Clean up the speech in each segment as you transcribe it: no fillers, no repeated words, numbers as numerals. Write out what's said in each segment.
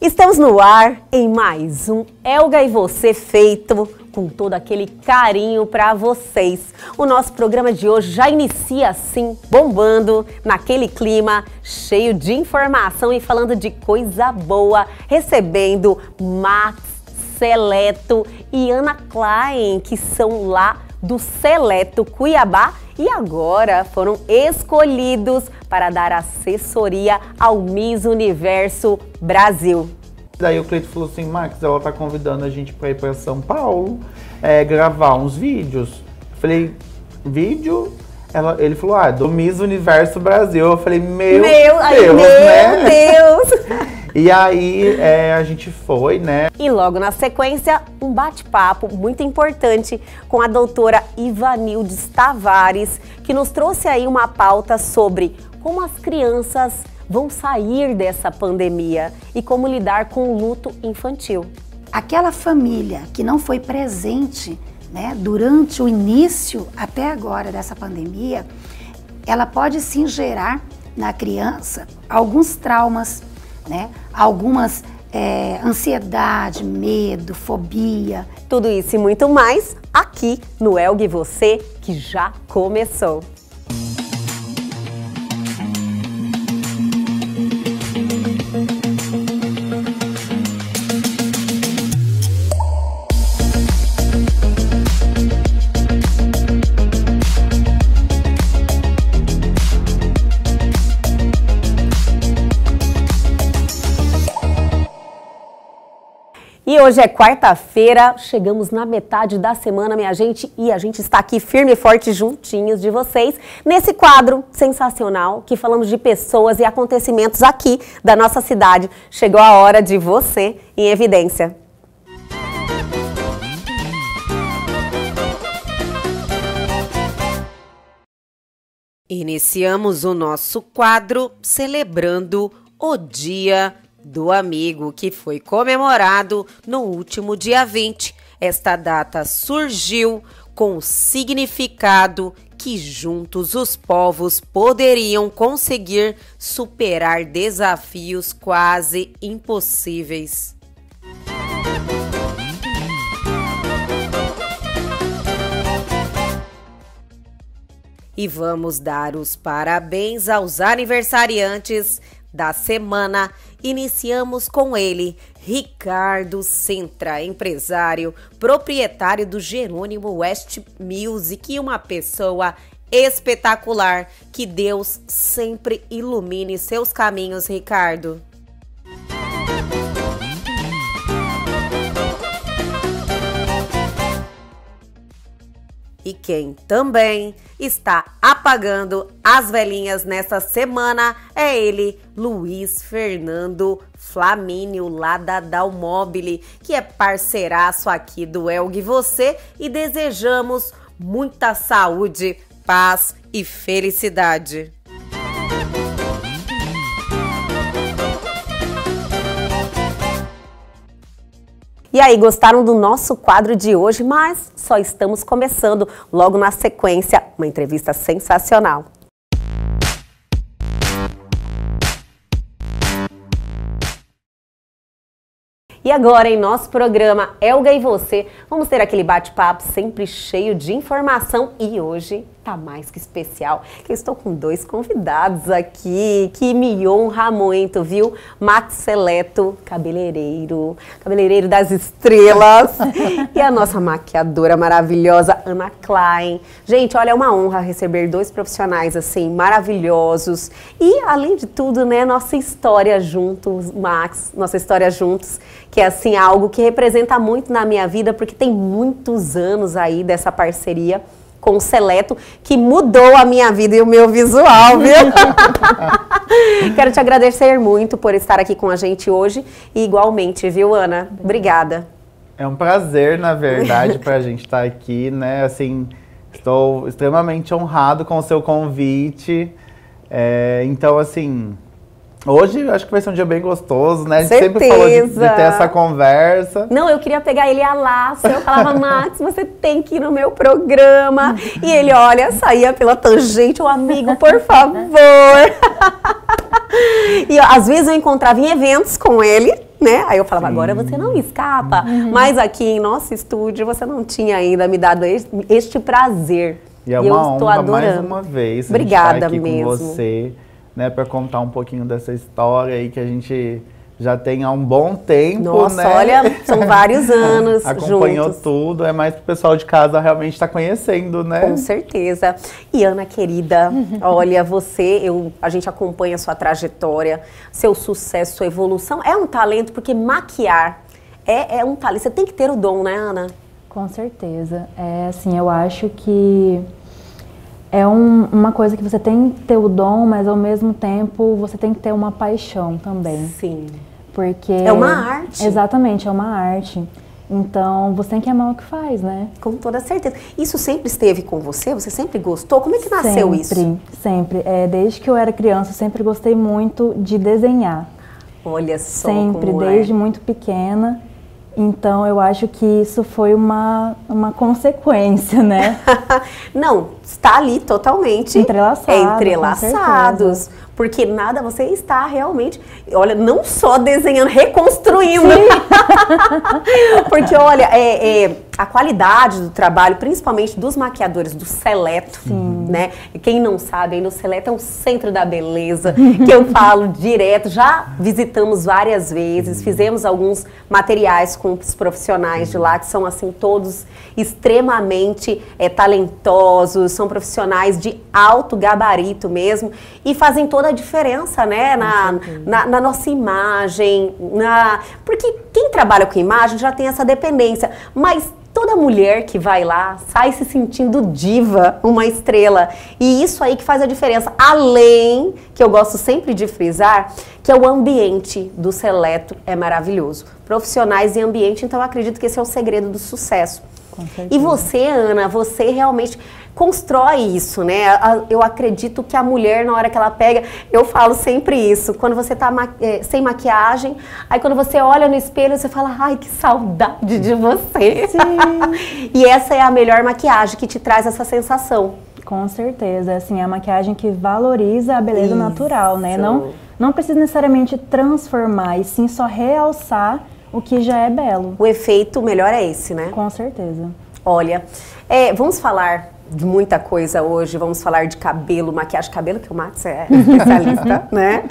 Estamos no ar em mais um Elga e Você feito com todo aquele carinho para vocês. O nosso programa de hoje já inicia assim, bombando, naquele clima cheio de informação e falando de coisa boa, recebendo Max Seleto e Ana Klein, que são lá do Seleto Cuiabá e agora foram escolhidos para dar assessoria ao Miss Universo Brasil. Daí o Cleito falou assim, Max, ela tá convidando a gente para ir para São Paulo, gravar uns vídeos. Eu falei, vídeo? Ele falou, do Miss Universo Brasil. Eu falei, meu Deus! E aí a gente foi, né? E logo na sequência, um bate-papo muito importante com a doutora Ivanildes Tavares, que nos trouxe aí uma pauta sobre como as crianças vão sair dessa pandemia e como lidar com o luto infantil. Aquela família que não foi presente, né, durante o início até agora dessa pandemia, ela pode sim gerar na criança alguns traumas, né, algumas ansiedade, medo, fobia. Tudo isso e muito mais aqui no Elga e Você, que já começou. E hoje é quarta-feira, chegamos na metade da semana, minha gente, e a gente está aqui firme e forte juntinhos de vocês, nesse quadro sensacional que falamos de pessoas e acontecimentos aqui da nossa cidade. Chegou a hora de Você em Evidência. Iniciamos o nosso quadro celebrando o Dia do Amigo, que foi comemorado no último dia 20. Esta data surgiu com o significado que juntos os povos poderiam conseguir superar desafios quase impossíveis. E vamos dar os parabéns aos aniversariantes da semana. Iniciamos com ele, Ricardo Sintra, empresário, proprietário do Jerônimo West Music e uma pessoa espetacular. Que Deus sempre ilumine seus caminhos, Ricardo. E quem também está apagando as velhinhas nessa semana é ele, Luiz Fernando Flamínio, lá da Dalmobile, que é parceiraço aqui do Elga e Você, e desejamos muita saúde, paz e felicidade. E aí, gostaram do nosso quadro de hoje? Mas só estamos começando. Logo na sequência, uma entrevista sensacional. E agora, em nosso programa Elga e Você, vamos ter aquele bate-papo sempre cheio de informação e hoje tá mais que especial. Eu estou com dois convidados aqui que me honra muito, viu? Max Seleto, cabeleireiro das estrelas, e a nossa maquiadora maravilhosa, Ana Klein. Gente, olha, é uma honra receber dois profissionais assim maravilhosos e, além de tudo, né, nossa história juntos, Max, nossa história juntos, que é assim algo que representa muito na minha vida, porque tem muitos anos aí dessa parceria com o Seleto, que mudou a minha vida e o meu visual, viu? Quero te agradecer muito por estar aqui com a gente hoje e igualmente, viu, Ana? Obrigada. É um prazer, na verdade, pra gente estar aqui, né? Assim, estou extremamente honrado com o seu convite. Então, assim, hoje eu acho que vai ser um dia bem gostoso, né? A gente sempre falou de ter essa conversa. Não, eu queria pegar ele a laço. Eu falava, Max, você tem que ir no meu programa. E ele, olha, saía pela tangente, o amigo, por favor. E ó, às vezes eu encontrava em eventos com ele, né? Aí eu falava, agora você não escapa. Mas aqui em nosso estúdio você não tinha ainda me dado este prazer. E é eu uma estou honra adorando. mais uma vez Obrigada estar aqui mesmo. com você, né, para contar um pouquinho dessa história aí que a gente já tem há um bom tempo, Nossa, né? olha, são vários anos Acompanhou juntos. tudo, é mais pro pessoal de casa realmente estar conhecendo, né? Com certeza. E Ana, querida, olha, a gente acompanha a sua trajetória, seu sucesso, sua evolução. É um talento, porque maquiar é um talento. Você tem que ter o dom, né, Ana? Com certeza. É assim, eu acho que é uma coisa que você tem que ter o dom, mas ao mesmo tempo você tem que ter uma paixão também. Sim. Porque é uma arte. Exatamente, é uma arte. Então você tem que amar o que faz, né? Com toda certeza. Isso sempre esteve com você? Você sempre gostou? Como é que nasceu isso? Sempre. Desde que eu era criança, eu sempre gostei muito de desenhar. Olha só sempre, como desde muito pequena. Então, eu acho que isso foi uma consequência, né? Não, está ali totalmente entrelaçados. Porque nada, você está realmente, olha, não só desenhando, reconstruindo. Porque, olha, a qualidade do trabalho, principalmente dos maquiadores do Seleto, né? E quem não sabe, ainda o Seleto é o centro da beleza, que eu falo direto. Já visitamos várias vezes, fizemos alguns materiais com os profissionais de lá, que são, assim, todos extremamente talentosos, são profissionais de alto gabarito mesmo, e fazem toda a diferença, né, na nossa imagem, porque quem trabalha com imagem já tem essa dependência, mas toda mulher que vai lá sai se sentindo diva, uma estrela, e isso aí que faz a diferença, além, que eu gosto sempre de frisar, que é o ambiente do Seleto é maravilhoso, profissionais e ambiente, então eu acredito que esse é o segredo do sucesso. E você, Ana, você realmente constrói isso, né? Eu acredito que a mulher, na hora que ela pega, eu falo sempre isso, quando você tá sem maquiagem, aí quando você olha no espelho, você fala, ai, que saudade de você. Sim. E essa é a melhor maquiagem que te traz essa sensação. Com certeza, assim, é a maquiagem que valoriza a beleza natural, né? Não precisa necessariamente transformar, e sim só realçar o que já é belo. O efeito melhor é esse, né? Com certeza. Olha, vamos falar de muita coisa hoje, vamos falar de cabelo, maquiagem, cabelo, que o Max é especialista, né?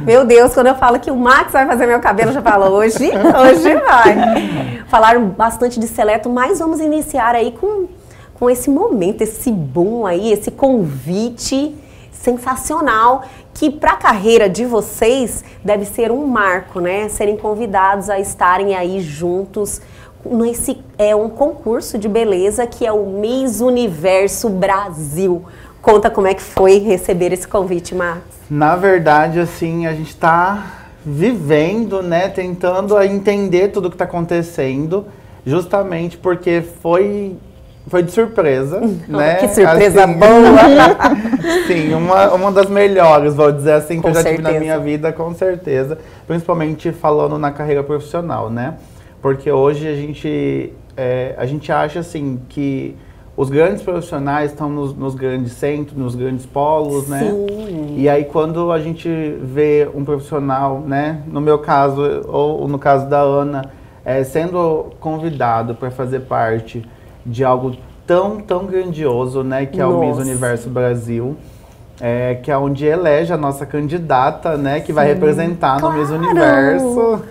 Meu Deus, quando eu falo que o Max vai fazer meu cabelo, eu já falo, hoje vai. Falaram bastante de Seleto, mas vamos iniciar aí com esse momento, esse boom aí, esse convite sensacional, que para a carreira de vocês deve ser um marco, né? Serem convidados a estarem aí juntos nesse um concurso de beleza que é o Miss Universo Brasil. Conta como é que foi receber esse convite, Marcos. Na verdade, assim, a gente está vivendo, né? Tentando entender tudo o que está acontecendo, justamente porque foi de surpresa, né? Que surpresa assim, boa! Sim, uma das melhores, vou dizer assim, que com eu já certeza. tive na minha vida, com certeza. Principalmente falando na carreira profissional, né? Porque hoje a gente acha, assim, que os grandes profissionais estão nos grandes centros, nos grandes polos, né? Sim. E aí quando a gente vê um profissional, né? No meu caso, ou no caso da Ana, sendo convidado para fazer parte de algo tão grandioso, né, que é o Miss Universo Brasil, que é onde elege a nossa candidata, né, que vai representar no Miss Universo.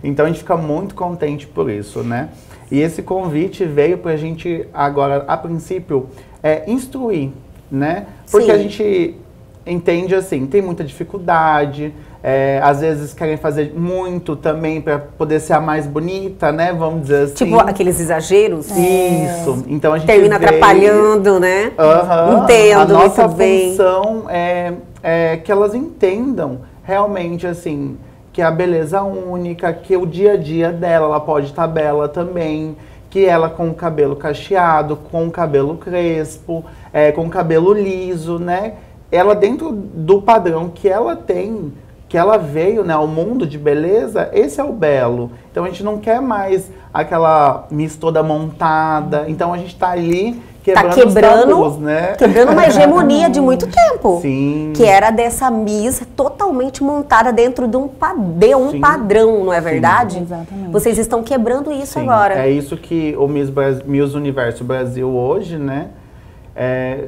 Então a gente fica muito contente por isso, né? E esse convite veio pra gente agora, a princípio, instruir, né? Porque a gente entende assim, tem muita dificuldade, às vezes querem fazer muito também para poder ser a mais bonita, né? Vamos dizer assim. Tipo aqueles exageros? Isso. Então a gente termina atrapalhando, né? Entendo a nossa muito bem. função é que elas entendam realmente assim que a beleza única, que o dia a dia dela, ela pode estar bela também, que ela com o cabelo cacheado, com o cabelo crespo, com o cabelo liso, né? Ela dentro do padrão que ela tem, que ela veio, né, ao mundo de beleza, esse é o belo. Então a gente não quer mais aquela Miss toda montada, então a gente tá ali quebrando os tabus, né? Quebrando uma hegemonia de muito tempo. Sim. Que era dessa Miss totalmente montada dentro de um padrão, não é verdade? Sim, exatamente. Vocês estão quebrando isso Sim, agora. é isso que o Miss Universo Brasil hoje, né,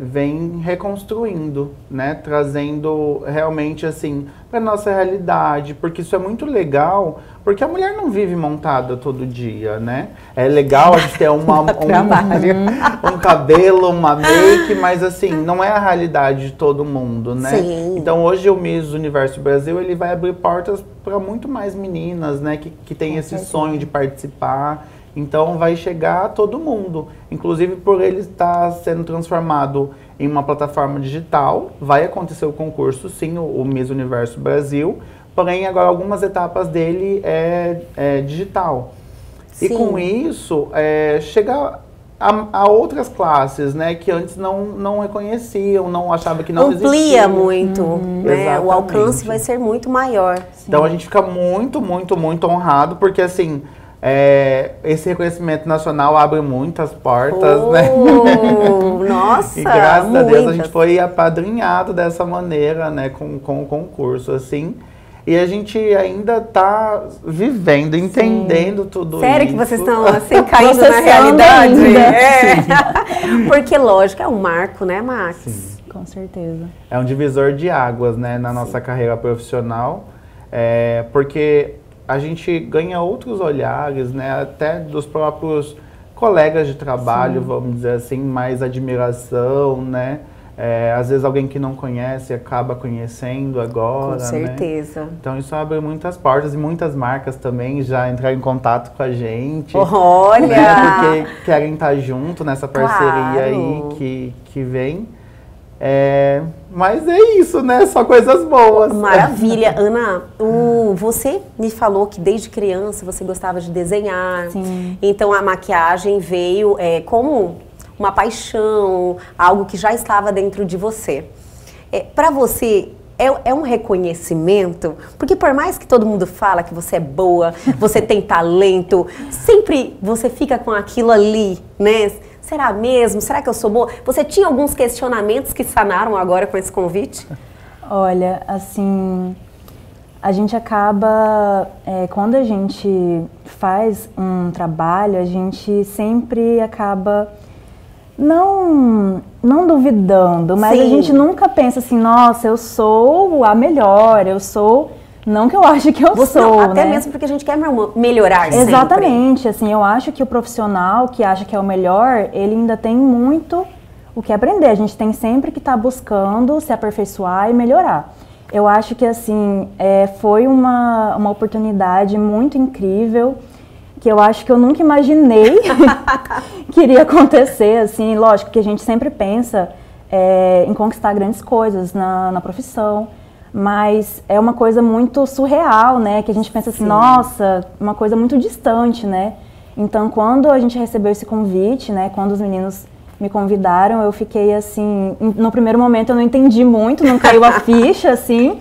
vem reconstruindo, né, trazendo realmente assim para nossa realidade, porque isso é muito legal, porque a mulher não vive montada todo dia, né? É legal a gente ter um cabelo, uma make, mas assim, não é a realidade de todo mundo, né? Sim. Então hoje o Miss Universo Brasil, ele vai abrir portas para muito mais meninas, né, que tem esse sonho de participar. Então vai chegar a todo mundo, inclusive por ele estar sendo transformado em uma plataforma digital. Vai acontecer o concurso, sim, o Miss Universo Brasil, porém agora algumas etapas dele é digital. Sim. E com isso chega a outras classes, né, que antes não reconheciam, não achavam que não existia. Amplia muito, né? Exatamente. O alcance vai ser muito maior. Então a gente fica muito, muito, muito honrado, porque assim, esse reconhecimento nacional abre muitas portas, né? Nossa! E graças a Deus a gente foi apadrinhado dessa maneira, né? Com o concurso, assim. E a gente ainda tá vivendo, entendendo tudo isso. Sério que vocês estão assim, caindo na realidade? Porque, lógico, é um marco, né, Max? Sim. Com certeza. É um divisor de águas, né? Na nossa carreira profissional. Porque a gente ganha outros olhares, né, até dos próprios colegas de trabalho, vamos dizer assim, mais admiração, né? Às vezes alguém que não conhece acaba conhecendo agora, Com certeza. né? Então isso abre muitas portas e muitas marcas também já entraram em contato com a gente. Olha! Né, porque querem estar junto nessa parceria aí que vem. Mas é isso, né? Só coisas boas. Maravilha. Ana, você me falou que desde criança você gostava de desenhar. Sim. Então a maquiagem veio como uma paixão, algo que já estava dentro de você. Para você, é um reconhecimento? Porque por mais que todo mundo fala que você é boa, você tem talento, sempre você fica com aquilo ali, né? Será mesmo? Será que eu sou boa? Você tinha alguns questionamentos que sanaram agora com esse convite? Olha, assim, a gente acaba, quando a gente faz um trabalho, a gente sempre acaba não duvidando, mas Sim. a gente nunca pensa assim, nossa, eu sou a melhor, eu sou... Não que eu acho que eu sou, até né? mesmo porque a gente quer melhorar sempre. Exatamente, assim, eu acho que o profissional que acha que é o melhor, ele ainda tem muito o que aprender. A gente tem sempre que estar buscando se aperfeiçoar e melhorar. Eu acho que, assim, foi uma oportunidade muito incrível, que eu acho que eu nunca imaginei que iria acontecer, assim. Lógico que a gente sempre pensa em conquistar grandes coisas na profissão, mas é uma coisa muito surreal, né? Que a gente pensa assim, nossa, uma coisa muito distante, né? Então, quando a gente recebeu esse convite, né? Quando os meninos me convidaram, eu fiquei assim... No primeiro momento eu não entendi muito, não caiu a ficha, assim.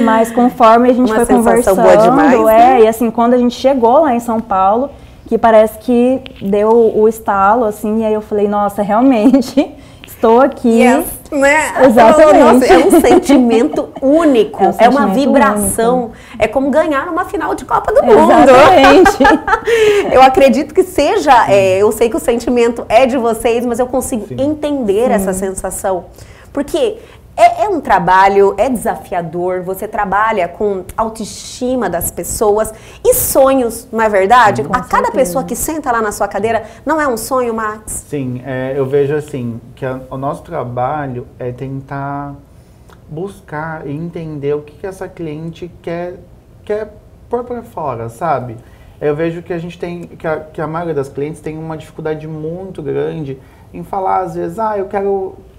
Mas conforme a gente foi conversando... Boa demais, né? E assim, quando a gente chegou lá em São Paulo, que parece que deu o estalo, assim. E aí eu falei, nossa, realmente... Estou aqui. Yes, né? Exatamente. Nossa, é um sentimento único, É uma vibração. Único. É como ganhar uma final de Copa do Mundo. Exatamente. Eu acredito que seja, eu sei que o sentimento é de vocês, mas eu consigo entender essa sensação. Porque é um trabalho, é desafiador, você trabalha com autoestima das pessoas e sonhos, não é verdade? Com a cada certeza. pessoa que senta lá na sua cadeira, não é um sonho, Max? Sim, eu vejo assim, que o nosso trabalho é tentar buscar e entender o que essa cliente quer pôr para fora, sabe? Eu vejo que a gente tem, que a maioria das clientes tem uma dificuldade muito grande em falar, às vezes,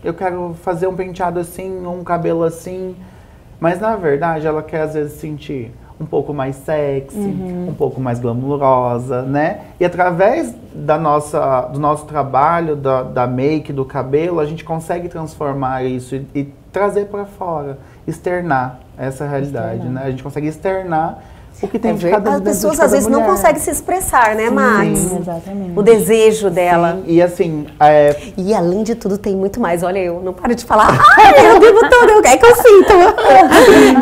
eu quero fazer um penteado assim, um cabelo assim, mas na verdade ela quer às vezes sentir um pouco mais sexy, um pouco mais glamurosa, né? E através do nosso trabalho, da make, do cabelo, a gente consegue transformar isso e trazer para fora, externar essa realidade, né? A gente consegue externar o que tem de cada As pessoas de cada às vezes não mulher. conseguem se expressar, né, Max? Sim, exatamente. O desejo dela. Sim, e assim, E além de tudo tem muito mais. Olha, eu não paro de falar. Ai, eu vivo tudo, é que eu sinto.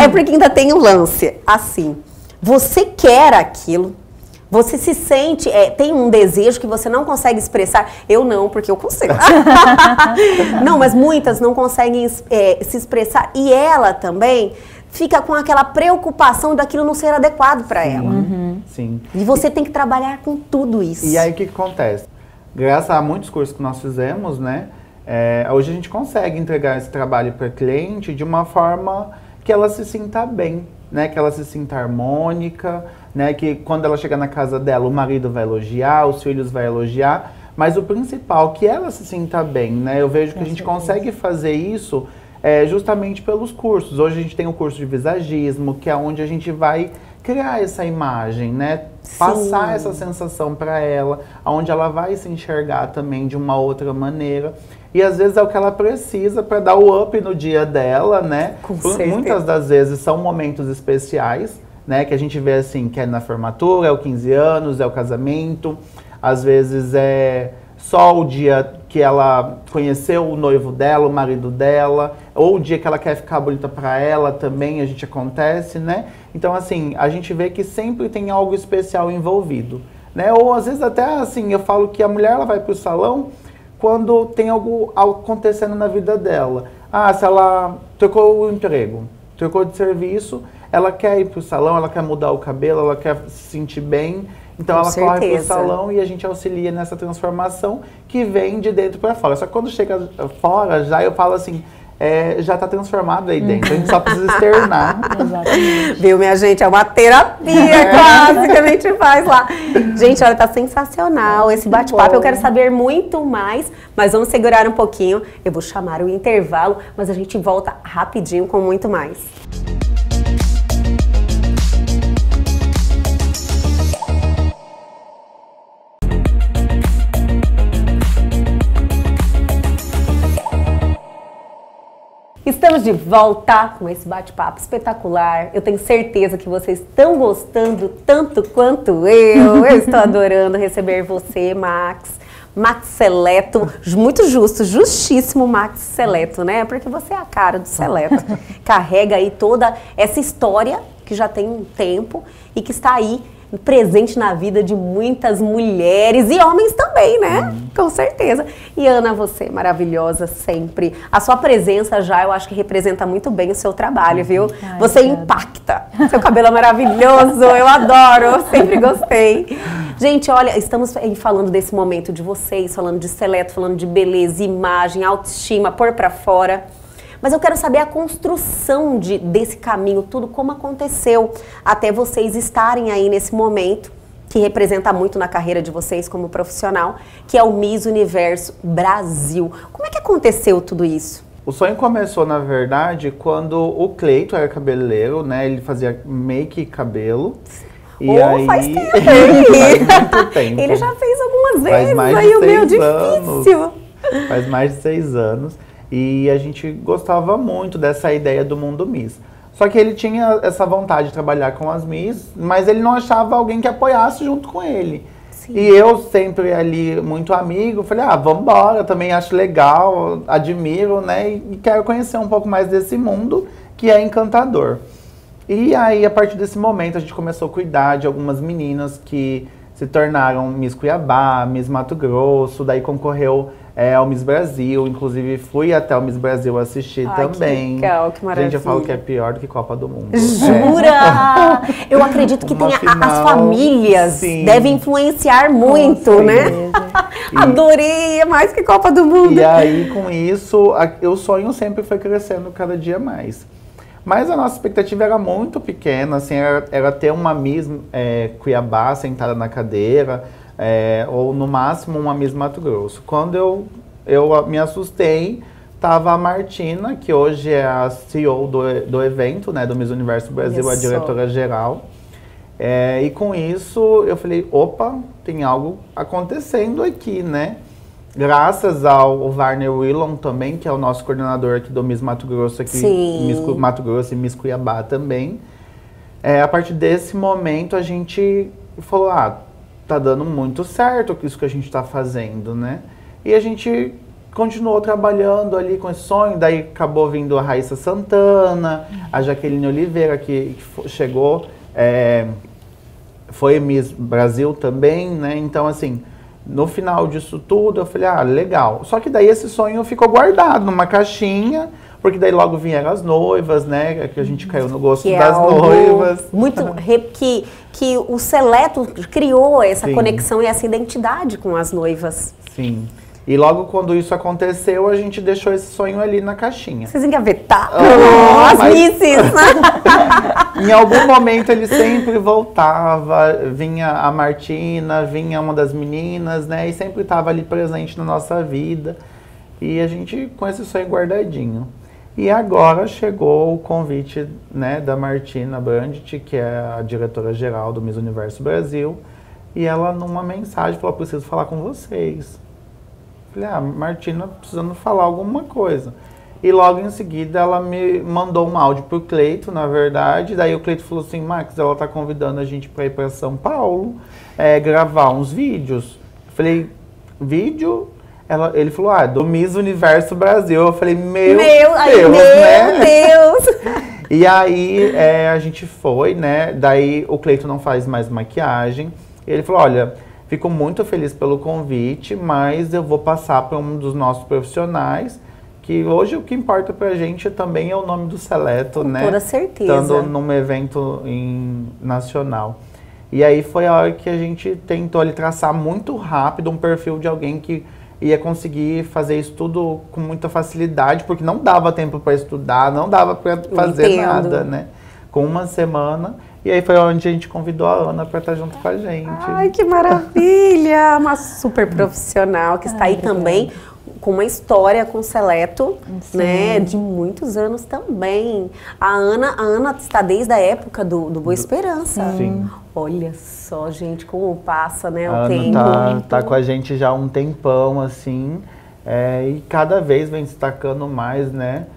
É porque ainda tem um lance. Assim, você quer aquilo. Você se sente, tem um desejo que você não consegue expressar. Eu não, porque eu consigo. Não, mas muitas não conseguem se expressar. E ela também fica com aquela preocupação daquilo não ser adequado para ela. sim. E você tem que trabalhar com tudo isso. E aí o que acontece? Graças a muitos cursos que nós fizemos, né? Hoje a gente consegue entregar esse trabalho para a cliente de uma forma que ela se sinta bem, né? Que ela se sinta harmônica, né? Que quando ela chegar na casa dela, o marido vai elogiar, os filhos vão elogiar, mas o principal, que ela se sinta bem, né? Eu vejo que a gente consegue fazer isso justamente pelos cursos. Hoje a gente tem o curso de visagismo, que é onde a gente vai criar essa imagem, né? Passar essa sensação para ela, onde ela vai se enxergar também de uma outra maneira. E às vezes é o que ela precisa para dar o up no dia dela, né? Com certeza. Muitas das vezes são momentos especiais, né? Que a gente vê assim, que é na formatura, é o 15 anos, é o casamento. Às vezes é só o dia que ela conheceu o noivo dela, o marido dela, ou o dia que ela quer ficar bonita para ela também, a gente acontece, né? Então, assim, a gente vê que sempre tem algo especial envolvido, né? Ou às vezes até, assim, eu falo que a mulher ela vai pro salão quando tem algo acontecendo na vida dela. Ah, se ela trocou o emprego, trocou de serviço, ela quer ir pro salão, ela quer mudar o cabelo, ela quer se sentir bem. Então ela corre pro salão e a gente auxilia nessa transformação que vem de dentro para fora. Só que quando chega fora, já eu falo assim, já tá transformado aí dentro. A gente só precisa externar. Exatamente. Viu, minha gente? É uma terapia quase que a gente faz lá. Gente, olha, tá sensacional esse bate-papo. Eu quero saber muito mais, mas vamos segurar um pouquinho. Eu vou chamar o intervalo, mas a gente volta rapidinho com muito mais. Estamos de volta com esse bate-papo espetacular. Eu tenho certeza que vocês estão gostando tanto quanto eu. Eu estou adorando receber você, Max. Max Seleto, muito justo, justíssimo Max Seleto, né? Porque você é a cara do Seleto. Carrega aí toda essa história que já tem um tempo e que está aí presente na vida de muitas mulheres e homens também, né? Com certeza. E Ana, você maravilhosa sempre. A sua presença já, eu acho que representa muito bem o seu trabalho, viu? Ai, você impacta. Seu cabelo é maravilhoso, eu adoro, eu sempre gostei. Gente, olha, estamos aí falando desse momento de vocês, falando de Seleto, falando de beleza, imagem, autoestima, pôr pra fora. Mas eu quero saber a construção desse caminho, tudo como aconteceu até vocês estarem aí nesse momento, que representa muito na carreira de vocês como profissional, que é o Miss Universo Brasil. Como é que aconteceu tudo isso? O sonho começou, na verdade, quando o Cleito era cabeleireiro, né? Ele fazia make e cabelo. E aí... faz tempo, faz muito tempo. Ele já fez algumas vezes, Faz mais aí de o meu 6 anos. difícil. Faz mais de 6 anos. E a gente gostava muito dessa ideia do mundo Miss. Só que ele tinha essa vontade de trabalhar com as Miss, mas ele não achava alguém que apoiasse junto com ele. Sim. E eu sempre ali, muito amigo, falei, vamos embora, também acho legal, admiro, né? E quero conhecer um pouco mais desse mundo que é encantador. E aí, a partir desse momento, a gente começou a cuidar de algumas meninas que se tornaram Miss Cuiabá, Miss Mato Grosso, daí concorreu ao Miss Brasil, inclusive fui até o Miss Brasil assistir também. Que legal, que maravilha. Gente, eu falo que é pior do que Copa do Mundo. Jura? Eu acredito que tenha as famílias sim, devem influenciar muito, né? Adorei, é mais que Copa do Mundo. E aí, com isso, o sonho sempre foi crescendo cada dia mais. Mas a nossa expectativa era muito pequena, assim, era ter uma Miss Cuiabá sentada na cadeira, ou no máximo uma Miss Mato Grosso. Quando eu me assustei, tava a Martina, que hoje é a CEO do evento, né, do Miss Universo Brasil, a diretora-geral. E com isso eu falei, opa, tem algo acontecendo aqui, né? Graças ao Warner Willon também, que é o nosso coordenador aqui do Miss Mato Grosso, aqui, Miss Mato Grosso e Miss Cuiabá também. a partir desse momento a gente falou, tá dando muito certo isso que a gente tá fazendo, né? E a gente continuou trabalhando ali com esse sonho, daí acabou vindo a Raíssa Santana, a Jaqueline Oliveira, que chegou, foi Miss Brasil também, né? Então, assim, no final disso tudo, eu falei, legal. Só que daí esse sonho ficou guardado numa caixinha, porque daí logo vieram as noivas, né? Que a gente caiu no gosto das noivas. Muito que o Seleto criou essa conexão e essa identidade com as noivas. Sim. E logo quando isso aconteceu, a gente deixou esse sonho ali na caixinha. Vocês engavetaram? As misses! Em algum momento ele sempre voltava, vinha a Martina, vinha uma das meninas, né? E sempre estava ali presente na nossa vida. E a gente com esse sonho guardadinho. E agora chegou o convite, né, da Martina Brandt, que é a diretora-geral do Miss Universo Brasil. E ela, numa mensagem, falou, preciso falar com vocês. Falei, Martina precisando falar alguma coisa. E logo em seguida ela me mandou um áudio pro Cleito, na verdade. Daí o Cleito falou assim, Max, ela tá convidando a gente para ir para São Paulo, gravar uns vídeos. Falei, vídeo? Ele falou, do Miss Universo Brasil. Eu falei, meu Deus! E aí a gente foi, né? Daí o Cleito não faz mais maquiagem. E ele falou, olha, fico muito feliz pelo convite, mas eu vou passar para um dos nossos profissionais, que hoje o que importa pra gente também é o nome do Seleto, né? Com toda certeza. Estando num evento nacional. E aí foi a hora que a gente tentou ali traçar muito rápido um perfil de alguém que ia conseguir fazer isso tudo com muita facilidade, porque não dava tempo para estudar, não dava para fazer nada, né? Com uma semana. E aí foi onde a gente convidou a Ana para estar junto com a gente. Ai, que maravilha! Uma super profissional que está aí também com uma história com o Seleto, né? De muitos anos também. A Ana está desde a época do Boa Esperança. Sim. Olha só, gente, como passa, né, o Ana tempo. tá com a gente já há um tempão, assim, e cada vez vem destacando mais, né?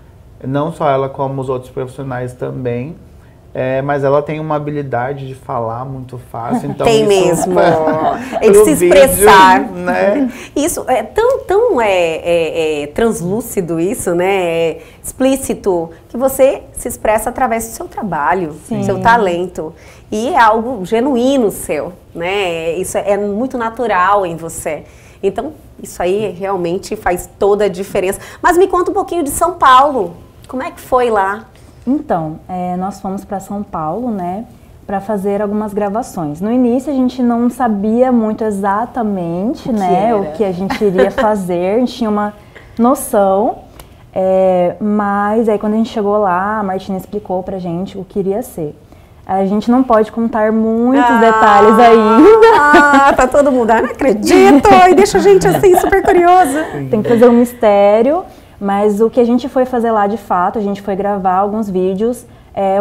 Não só ela, como os outros profissionais também. Mas ela tem uma habilidade de falar muito fácil. Então tem isso, mesmo. É de se expressar. Vídeo, né? Isso é tão translúcido isso, né? Explícito, que você se expressa através do seu trabalho, do seu talento. E é algo genuíno seu, né? Isso é muito natural em você. Então, isso aí realmente faz toda a diferença. Mas me conta um pouquinho de São Paulo. Como é que foi lá? Então, nós fomos para São Paulo, né, para fazer algumas gravações. No início a gente não sabia muito exatamente, o que a gente iria fazer, a gente tinha uma noção, mas aí quando a gente chegou lá, a Martina explicou pra gente o que iria ser. A gente não pode contar muitos detalhes ainda. Tá todo mundo, não acredito, e deixa a gente assim super curiosa. Tem que fazer um mistério. Mas o que a gente foi fazer lá de fato, a gente foi gravar alguns vídeos,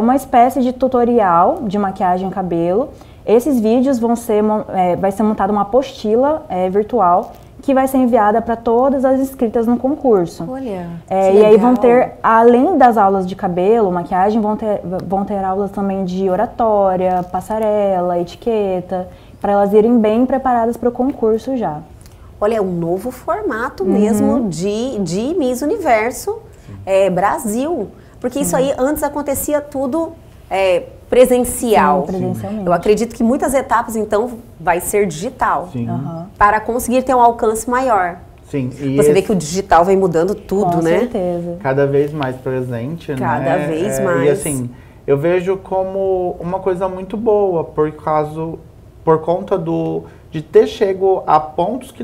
uma espécie de tutorial de maquiagem e cabelo. Esses vídeos vai ser montada uma apostila virtual que vai ser enviada para todas as inscritas no concurso. Olha, e aí vão ter, além das aulas de cabelo, maquiagem, vão ter aulas também de oratória, passarela, etiqueta, para elas irem bem preparadas para o concurso já. Olha, é um novo formato mesmo de Miss Universo Brasil. Porque isso aí antes acontecia tudo presencial. Sim, presencialmente. Eu acredito que muitas etapas, então, vai ser digital. Sim. Para conseguir ter um alcance maior. Sim. Você vê que o digital vem mudando tudo, né? Com certeza. Cada vez mais presente, né? Cada vez mais. E assim, eu vejo como uma coisa muito boa, por conta de ter chego a pontos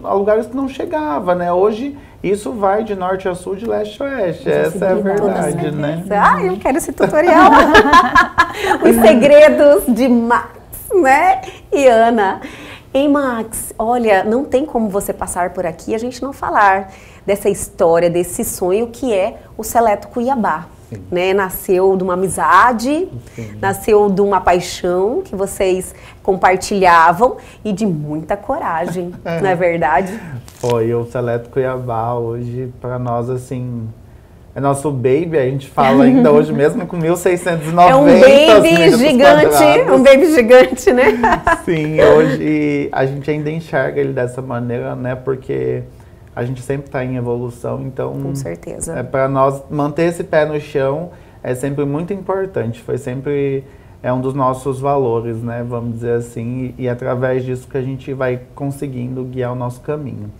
a lugares que não chegava, né? Hoje isso vai de norte a sul, de leste a oeste. Essa é a verdade, né? Eu quero esse tutorial. Os segredos de Max, né? E Ana. Ei, Max, olha, não tem como você passar por aqui e a gente não falar dessa história, desse sonho que é o Seleto Cuiabá. Né? Nasceu de uma amizade, nasceu de uma paixão que vocês compartilhavam e de muita coragem, não é verdade? Foi o Seleto Cuiabá hoje, para nós, assim, É nosso baby, a gente fala ainda hoje mesmo com 1.690 É um baby metros gigante, quadrados. um baby gigante, né? Sim, hoje a gente ainda enxerga ele dessa maneira, né? Porque a gente sempre está em evolução, então... Com certeza. Para nós manter esse pé no chão é sempre muito importante, foi sempre um dos nossos valores, né? Vamos dizer assim, e através disso que a gente vai conseguindo guiar o nosso caminho.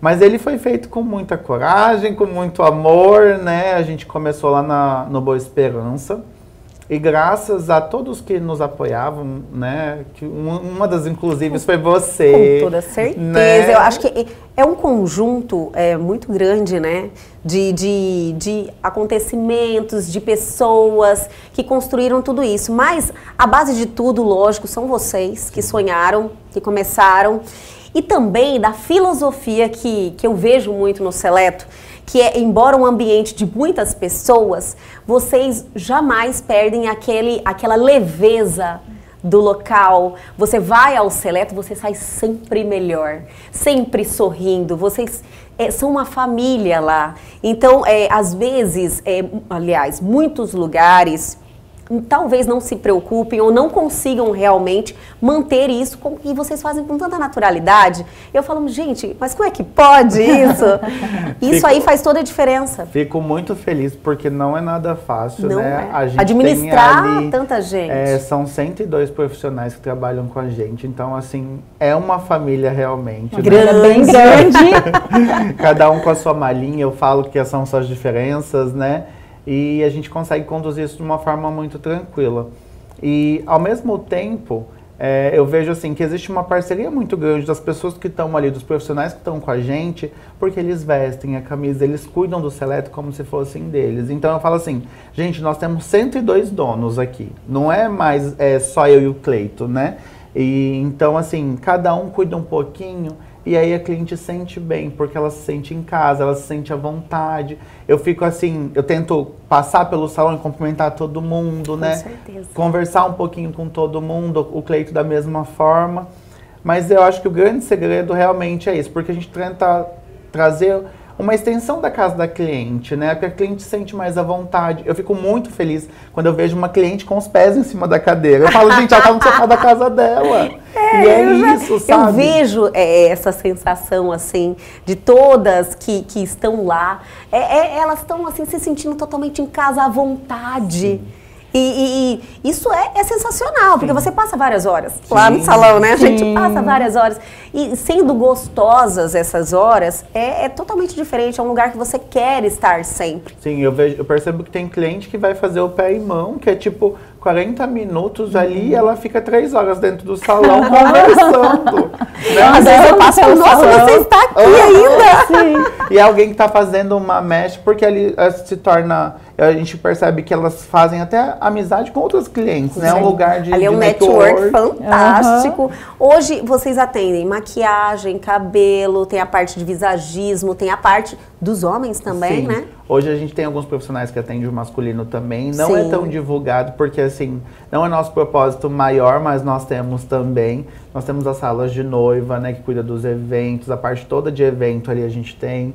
Mas ele foi feito com muita coragem, com muito amor, né? A gente começou lá no Boa Esperança. E graças a todos que nos apoiavam, né? Que uma das inclusive foi você. Com toda certeza. Né? Eu acho que é um conjunto muito grande, né? De acontecimentos, de pessoas que construíram tudo isso. Mas a base de tudo, lógico, são vocês que sonharam, que começaram. E também da filosofia que eu vejo muito no Seleto, que é, embora um ambiente de muitas pessoas, vocês jamais perdem aquela leveza do local. Você vai ao Seleto, você sai sempre melhor, sempre sorrindo, vocês são uma família lá. Então, às vezes, aliás, muitos lugares... talvez não se preocupem ou não consigam realmente manter isso e vocês fazem com tanta naturalidade. Eu falo, gente, mas como é que pode isso? Isso aí faz toda a diferença. Fico muito feliz, porque não é nada fácil, não né? É. A gente administrar tem ali, tanta gente. São 102 profissionais que trabalham com a gente, então assim, é uma família realmente. Grande. Né? Bem grande. Cada um com a sua malinha, eu falo que são suas diferenças, né? E a gente consegue conduzir isso de uma forma muito tranquila. E, ao mesmo tempo, eu vejo assim que existe uma parceria muito grande das pessoas que estão ali, dos profissionais que estão com a gente, porque eles vestem a camisa, eles cuidam do Seleto como se fossem deles. Então eu falo assim, gente, nós temos 102 donos aqui, não é mais só eu e o Cleito, né? E, então assim, cada um cuida um pouquinho. E aí a cliente sente bem, porque ela se sente em casa, ela se sente à vontade. Eu fico assim, eu tento passar pelo salão e cumprimentar todo mundo, né? Com certeza. Conversar um pouquinho com todo mundo, o Cleito da mesma forma. Mas eu acho que o grande segredo realmente é isso, porque a gente tenta trazer uma extensão da casa da cliente, né? Porque a cliente se sente mais à vontade. Eu fico muito feliz quando eu vejo uma cliente com os pés em cima da cadeira. Eu falo, gente, ela tá no sofá da casa dela. E é isso, sabe? Eu vejo essa sensação, assim, de todas que estão lá. Elas estão, assim, se sentindo totalmente em casa à vontade. E isso é sensacional, porque você passa várias horas lá no salão, né? A gente passa várias horas. E sendo gostosas essas horas, é totalmente diferente. É um lugar que você quer estar sempre. Sim, eu percebo que tem cliente que vai fazer o pé e mão, que é tipo 40 minutos ali, e ela fica 3 horas dentro do salão conversando. Né? Às vezes eu passo e falo, nossa, você está aqui ainda. Sim. E alguém que tá fazendo uma mesh, porque ali se torna... A gente percebe que elas fazem até amizade com outros clientes, né? É um lugar de ali é um network fantástico. Hoje vocês atendem maquiagem, cabelo, tem a parte de visagismo, tem a parte dos homens também, Sim. né? Hoje a gente tem alguns profissionais que atendem o masculino também. Não é tão divulgado, porque assim, não é nosso propósito maior, mas nós temos também. Nós temos as salas de noiva, né, que cuida dos eventos, a parte toda de evento ali a gente tem.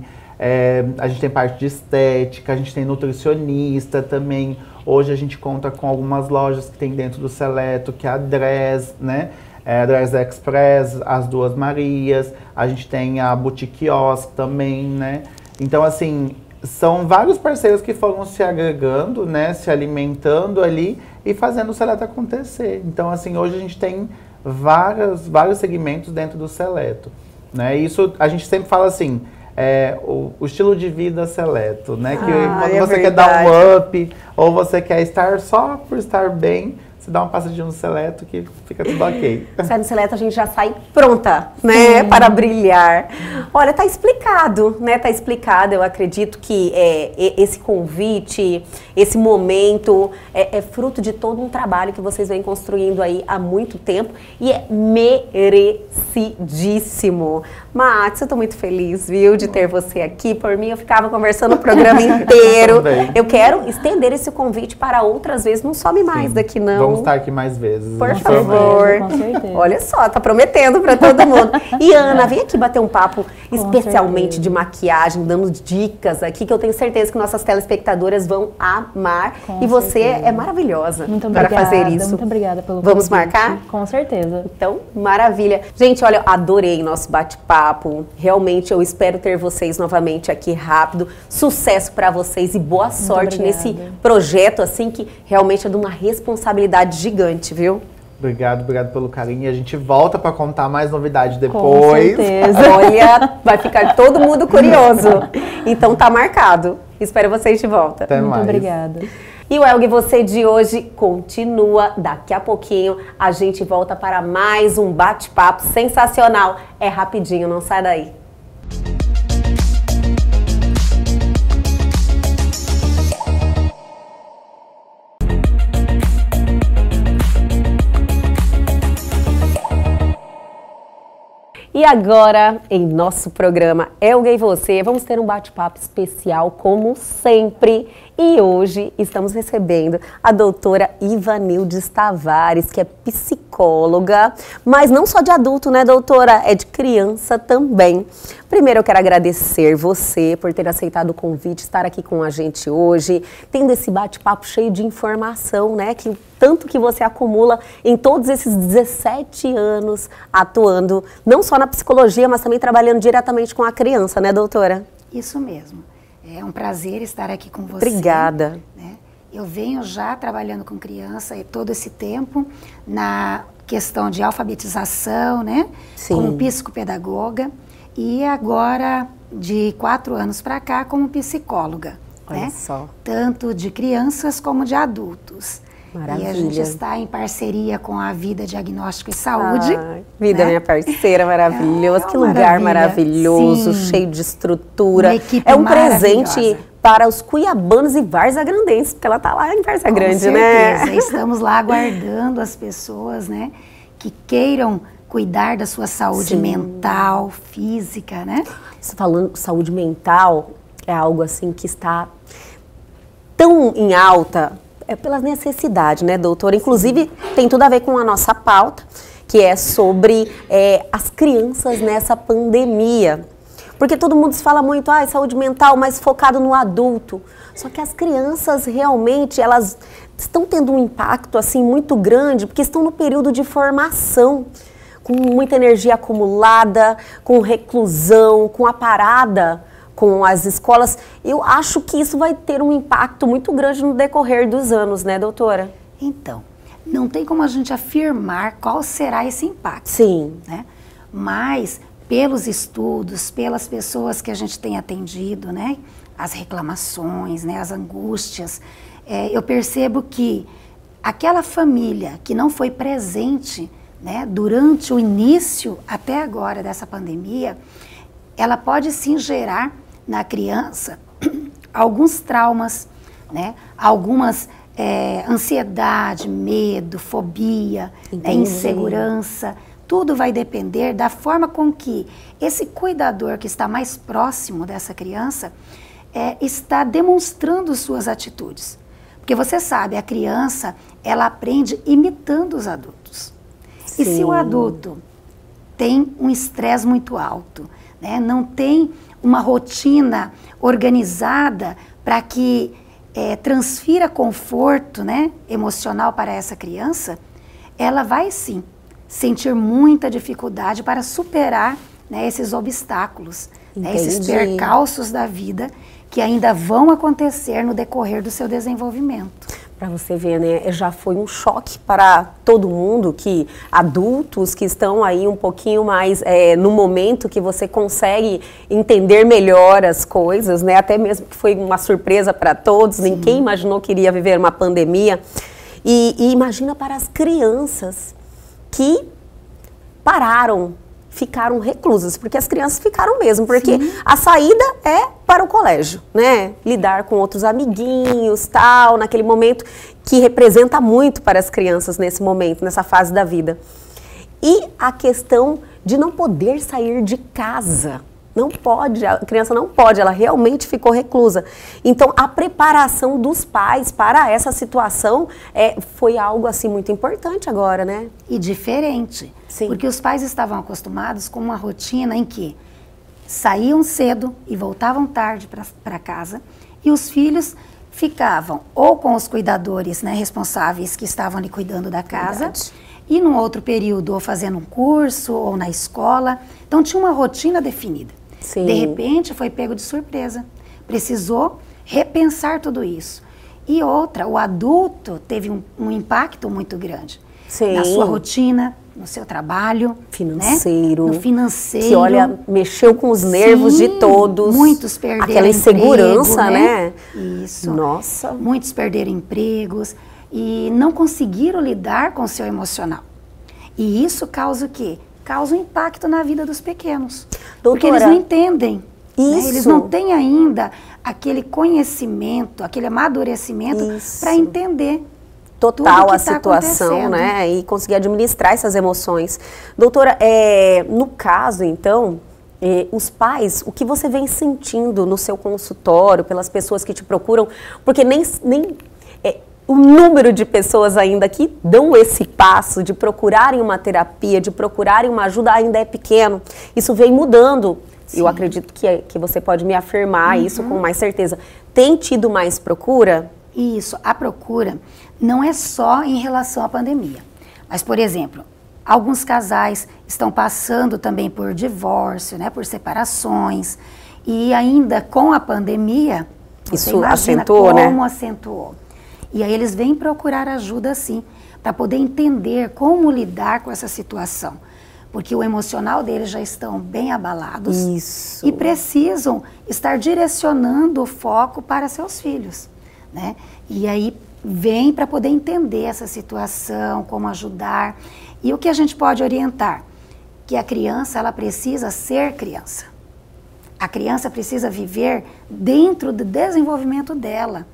A gente tem parte de estética, a gente tem nutricionista também. Hoje a gente conta com algumas lojas que tem dentro do Seleto, que é a Dress, né? A Dress Express, as Duas Marias. A gente tem a Boutique Kiosk também, né? Então, assim, são vários parceiros que foram se agregando, né? Se alimentando ali e fazendo o Seleto acontecer. Então, assim, hoje a gente tem vários segmentos dentro do Seleto, né? Isso a gente sempre fala assim... o estilo de vida Seleto, né? Que quando você quer dar um up, ou você quer estar só por estar bem, você dá uma passadinha no Seleto que fica tudo ok. Sai no Seleto, a gente já sai pronta, né? Para brilhar. Olha, tá explicado, né? Tá explicado. Eu acredito que esse convite, esse momento, é fruto de todo um trabalho que vocês vêm construindo aí há muito tempo e é merecidíssimo. Max, eu tô muito feliz, viu, de ter você aqui. Por mim, eu ficava conversando o programa inteiro. Eu quero estender esse convite para outras vezes. Não some mais daqui, não. vamos estar aqui mais vezes. Por não favor. Com certeza. Olha só, tá prometendo pra todo mundo. E Ana, vem aqui bater um papo especialmente certeza. de maquiagem, dando dicas aqui que eu tenho certeza que nossas telespectadoras vão amar. Com e você certeza. é maravilhosa Muito para obrigada, fazer isso. muito obrigada pelo Vamos convite. marcar? Com certeza. Então, maravilha. Gente, olha, adorei nosso bate-papo. Realmente, eu espero ter vocês novamente aqui rápido. Sucesso para vocês e boa sorte obrigada. nesse projeto, assim, que realmente é de uma responsabilidade gigante, viu? Obrigado pelo carinho. E a gente volta para contar mais novidades Com depois. certeza. Olha, vai ficar todo mundo curioso. Então, tá marcado. Espero vocês de volta. Até Muito mais. obrigada. E o Elgue Você de hoje continua. Daqui a pouquinho a gente volta para mais um bate-papo sensacional. É rapidinho, não sai daí. E agora, em nosso programa Elgue e Você, vamos ter um bate-papo especial, como sempre. E hoje estamos recebendo a doutora Ivanildes Tavares, que é psicóloga, mas não só de adulto, né, doutora? É de criança também. Primeiro, eu quero agradecer você por ter aceitado o convite, estar aqui com a gente hoje, tendo esse bate-papo cheio de informação, né, que tanto que você acumula em todos esses 17 anos atuando, não só na psicologia, mas também trabalhando diretamente com a criança, né, doutora? Isso mesmo. É um prazer estar aqui com você. Obrigada. Né? Eu venho já trabalhando com criança todo esse tempo na questão de alfabetização, né? Sim. Como psicopedagoga e agora de 4 anos para cá como psicóloga. Olha né? só. Tanto de crianças como de adultos. Maravilha. E a gente está em parceria com a Vida Diagnóstico e Saúde. Ai, vida, né? minha parceira maravilhosa. É Que uma lugar maravilha. maravilhoso, Sim. cheio de estrutura. Uma equipe É um presente maravilhosa. para os cuiabanos e várzea-grandenses, porque ela está lá em Várzea Grande, Com né? certeza. Estamos lá aguardando as pessoas, né, que queiram cuidar da sua saúde Sim. mental, física, né? Você falando saúde mental, é algo assim que está tão em alta, é pela necessidade, né, doutora? Inclusive, tem tudo a ver com a nossa pauta, que é sobre as crianças nessa pandemia. Porque todo mundo se fala muito, saúde mental, mas focado no adulto. Só que as crianças realmente, elas estão tendo um impacto assim muito grande, porque estão no período de formação, com muita energia acumulada, com reclusão, com a parada com as escolas. Eu acho que isso vai ter um impacto muito grande no decorrer dos anos, né, doutora? Então, não tem como a gente afirmar qual será esse impacto. Sim. Né? Mas, pelos estudos, pelas pessoas que a gente tem atendido, né? As reclamações, né? As angústias, eu percebo que aquela família que não foi presente, né? Durante o início até agora dessa pandemia, ela pode sim gerar na criança alguns traumas, né? Algumas ansiedade, medo, fobia, né? Insegurança. Tudo vai depender da forma com que esse cuidador que está mais próximo dessa criança está demonstrando suas atitudes. Porque você sabe, a criança, ela aprende imitando os adultos. Sim. E se o adulto tem um estresse muito alto, né, não tem uma rotina organizada para que transfira conforto, né, emocional para essa criança, ela vai sim sentir muita dificuldade para superar, né, esses obstáculos, né, esses percalços da vida que ainda vão acontecer no decorrer do seu desenvolvimento. Para você ver, né, já foi um choque para todo mundo, que adultos que estão aí um pouquinho mais no momento que você consegue entender melhor as coisas, né, até mesmo que foi uma surpresa para todos, sim. Ninguém imaginou que iria viver uma pandemia, e imagina para as crianças que pararam, ficaram reclusas, porque as crianças ficaram mesmo, porque sim. A saída é para o colégio, né? Lidar com outros amiguinhos, tal, naquele momento que representa muito para as crianças nesse momento, nessa fase da vida. E a questão de não poder sair de casa, Não pode, a criança não pode, ela realmente ficou reclusa. Então, a preparação dos pais para essa situação foi algo assim muito importante agora, né? E diferente. Sim. Porque os pais estavam acostumados com uma rotina em que saíam cedo e voltavam tarde para casa, e os filhos ficavam ou com os cuidadores, né, responsáveis que estavam ali cuidando da casa, Verdade. E num outro período ou fazendo um curso ou na escola. Então tinha uma rotina definida. Sim. De repente foi pego de surpresa. Precisou repensar tudo isso. E outra, o adulto teve um impacto muito grande. Sim. Na sua rotina, no seu trabalho. Financeiro. Né? No financeiro. Que, olha, mexeu com os nervos de todos. Muitos perderam aquela insegurança, emprego, né? Isso. Nossa. Muitos perderam empregos e não conseguiram lidar com o seu emocional. E isso causa o quê? Causa um impacto na vida dos pequenos. Doutora, porque eles não entendem. Isso. Né? Eles não têm ainda aquele conhecimento, aquele amadurecimento para entender total a situação, né? E conseguir administrar essas emoções. Doutora, no caso, então, os pais, o que você vem sentindo no seu consultório, pelas pessoas que te procuram, porque nem o número de pessoas ainda que dão esse passo de procurarem uma terapia, de procurarem uma ajuda ainda é pequeno. Isso vem mudando. Sim. Eu acredito que você pode me afirmar isso com mais certeza. Tem tido mais procura? Isso, a procura não é só em relação à pandemia. Mas, por exemplo, alguns casais estão passando também por divórcio, né, por separações. E ainda com a pandemia, você isso imagina acentuou, né? Como acentuou. E aí eles vêm procurar ajuda, sim, para poder entender como lidar com essa situação. Porque o emocional deles já estão bem abalados. Isso. E precisam estar direcionando o foco para seus filhos, né? E aí vem para poder entender essa situação, como ajudar. E o que a gente pode orientar? Que a criança, ela precisa ser criança. A criança precisa viver dentro do desenvolvimento dela.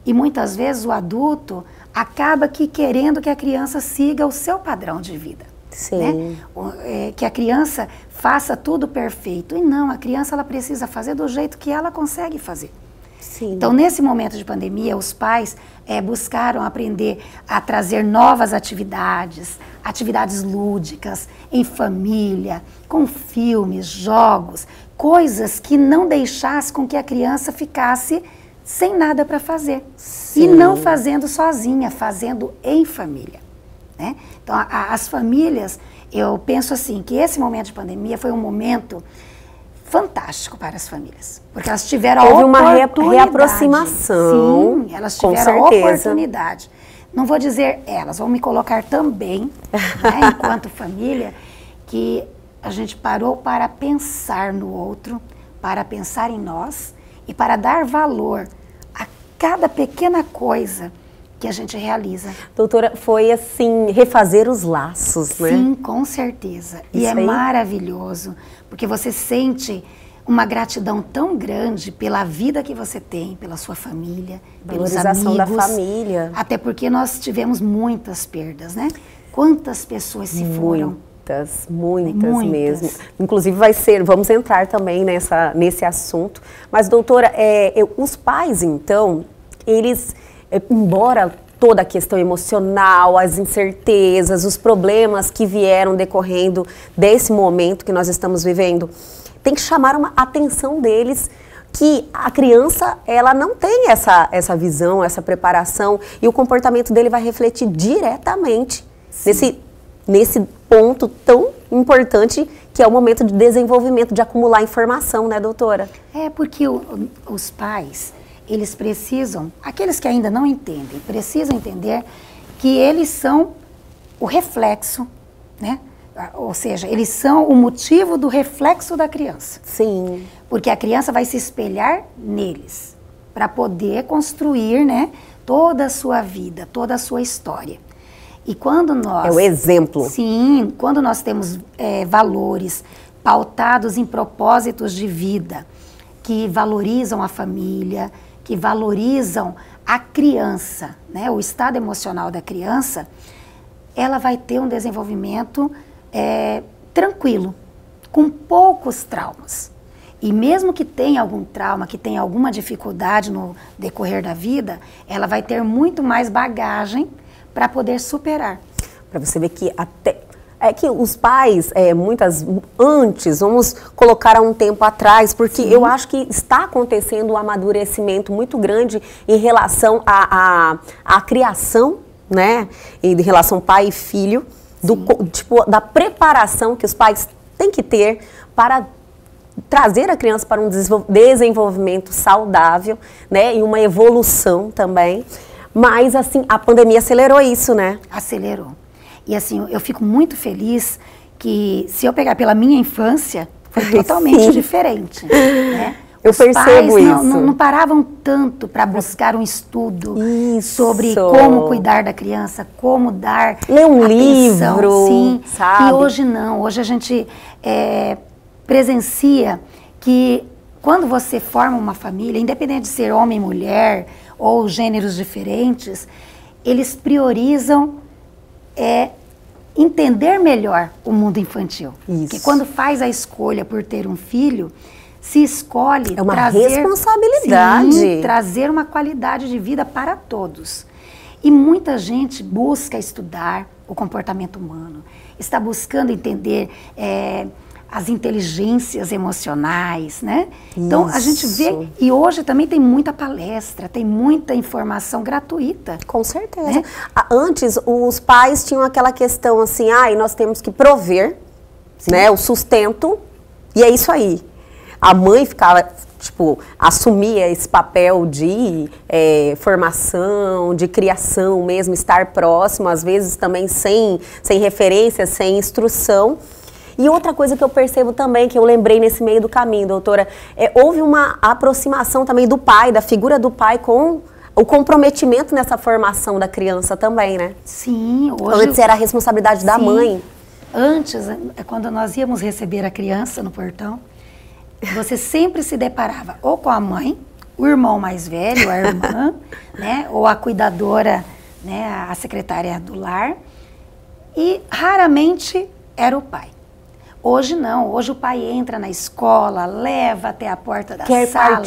E muitas vezes o adulto acaba querendo que a criança siga o seu padrão de vida. Sim. Né? Que a criança faça tudo perfeito. E não, a criança ela precisa fazer do jeito que ela consegue fazer. Sim. Então, nesse momento de pandemia, os pais buscaram aprender a trazer novas atividades, atividades lúdicas, em família, com filmes, jogos, coisas que não deixassem com que a criança ficasse sem nada para fazer. Sim. E não fazendo sozinha, fazendo em família. Né? Então, as famílias, eu penso assim, que esse momento de pandemia foi um momento fantástico para as famílias, porque elas tiveram a oportunidade. Uma reaproximação. Sim, elas tiveram a oportunidade. Não vou dizer elas, vou me colocar também, né, enquanto família, que a gente parou para pensar no outro, para pensar em nós e para dar valor a cada pequena coisa que a gente realiza. Doutora, foi assim, refazer os laços, né? Sim, com certeza. E é maravilhoso, porque você sente uma gratidão tão grande pela vida que você tem, pela sua família, pelos amigos. Valorização da família. Até porque nós tivemos muitas perdas, né? Quantas pessoas se foram? Muitas mesmo. Inclusive vamos entrar também nesse assunto. Mas, doutora, os pais, então, eles, embora toda a questão emocional, as incertezas, os problemas que vieram decorrendo desse momento que nós estamos vivendo, tem que chamar a atenção deles que a criança, ela não tem essa visão, essa preparação, e o comportamento dele vai refletir diretamente nesse ponto tão importante que é o momento de desenvolvimento, de acumular informação, né, doutora? Porque os pais, eles precisam, aqueles que ainda não entendem, precisam entender que eles são o reflexo, né? Ou seja, eles são o motivo do reflexo da criança. Sim. Porque a criança vai se espelhar neles, para poder construir, né, toda a sua vida, toda a sua história. E quando nós... É o exemplo. Sim, quando nós temos valores pautados em propósitos de vida, que valorizam a família, que valorizam a criança, né, o estado emocional da criança, ela vai ter um desenvolvimento tranquilo, com poucos traumas. E mesmo que tenha algum trauma, que tenha alguma dificuldade no decorrer da vida, ela vai ter muito mais bagagem para poder superar. Para você ver que até que os pais, antes, vamos colocar há um tempo atrás, porque eu acho que está acontecendo um amadurecimento muito grande em relação à criação, né? Em relação pai e filho, da preparação que os pais têm que ter para trazer a criança para um desenvolvimento saudável, né? E uma evolução também. Mas, assim, a pandemia acelerou isso, né? Acelerou. E assim, eu fico muito feliz que, se eu pegar pela minha infância, foi totalmente diferente, né? Eu Os percebo pais isso. não paravam tanto para buscar um estudo sobre como cuidar da criança, como dar ler um atenção, livro, sim. sabe? E hoje não. Hoje a gente presencia que quando você forma uma família, independente de ser homem, mulher ou gêneros diferentes, eles priorizam entender melhor o mundo infantil. Isso. Porque quando faz a escolha por ter um filho, se escolhe uma responsabilidade. Sim, trazer uma qualidade de vida para todos. E muita gente busca estudar o comportamento humano, está buscando entender as inteligências emocionais, né? Então, a gente vê, e hoje também tem muita palestra, tem muita informação gratuita. Com certeza. Né? Antes, os pais tinham aquela questão assim, nós temos que prover, né, o sustento, e é isso aí. A mãe ficava, assumia esse papel de formação, de criação mesmo, estar próximo, às vezes também sem referência, sem instrução. E outra coisa que eu percebo também, que eu lembrei nesse meio do caminho, doutora, houve uma aproximação também do pai, da figura do pai com o comprometimento nessa formação da criança também, né? Sim. Hoje, antes era a responsabilidade da mãe. Antes, quando nós íamos receber a criança no portão, você sempre se deparava ou com a mãe, o irmão mais velho, a irmã, né, ou a cuidadora, né, a secretária do lar, e raramente era o pai. Hoje não, hoje o pai entra na escola, leva até a porta da sala,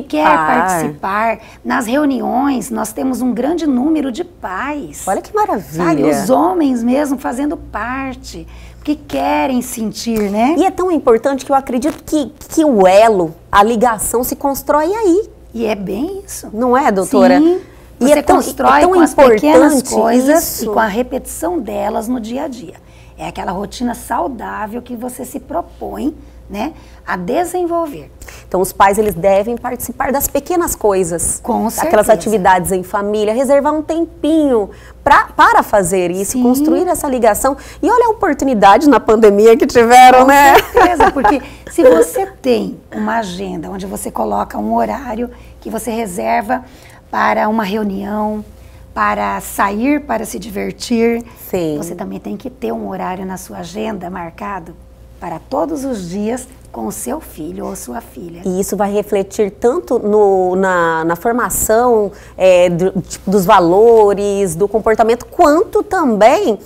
quer participar. Nas reuniões, nós temos um grande número de pais. Olha que maravilha. Sabe, os homens mesmo fazendo parte, porque querem sentir, né? E é tão importante que eu acredito que o elo, a ligação se constrói aí. E é bem isso. Não é, doutora? Sim. Você constrói com as pequenas coisas e com a repetição delas no dia a dia. É aquela rotina saudável que você se propõe, né, a desenvolver. Então, os pais, eles devem participar das pequenas coisas. Com certeza. Aquelas atividades em família, reservar um tempinho para fazer isso, sim, construir essa ligação. E olha a oportunidade na pandemia que tiveram, né? Com certeza, porque se você tem uma agenda onde você coloca um horário que você reserva para uma reunião, para sair, para se divertir, sim, você também tem que ter um horário na sua agenda marcado para todos os dias com o seu filho ou sua filha. E isso vai refletir tanto na formação dos valores, do comportamento, quanto também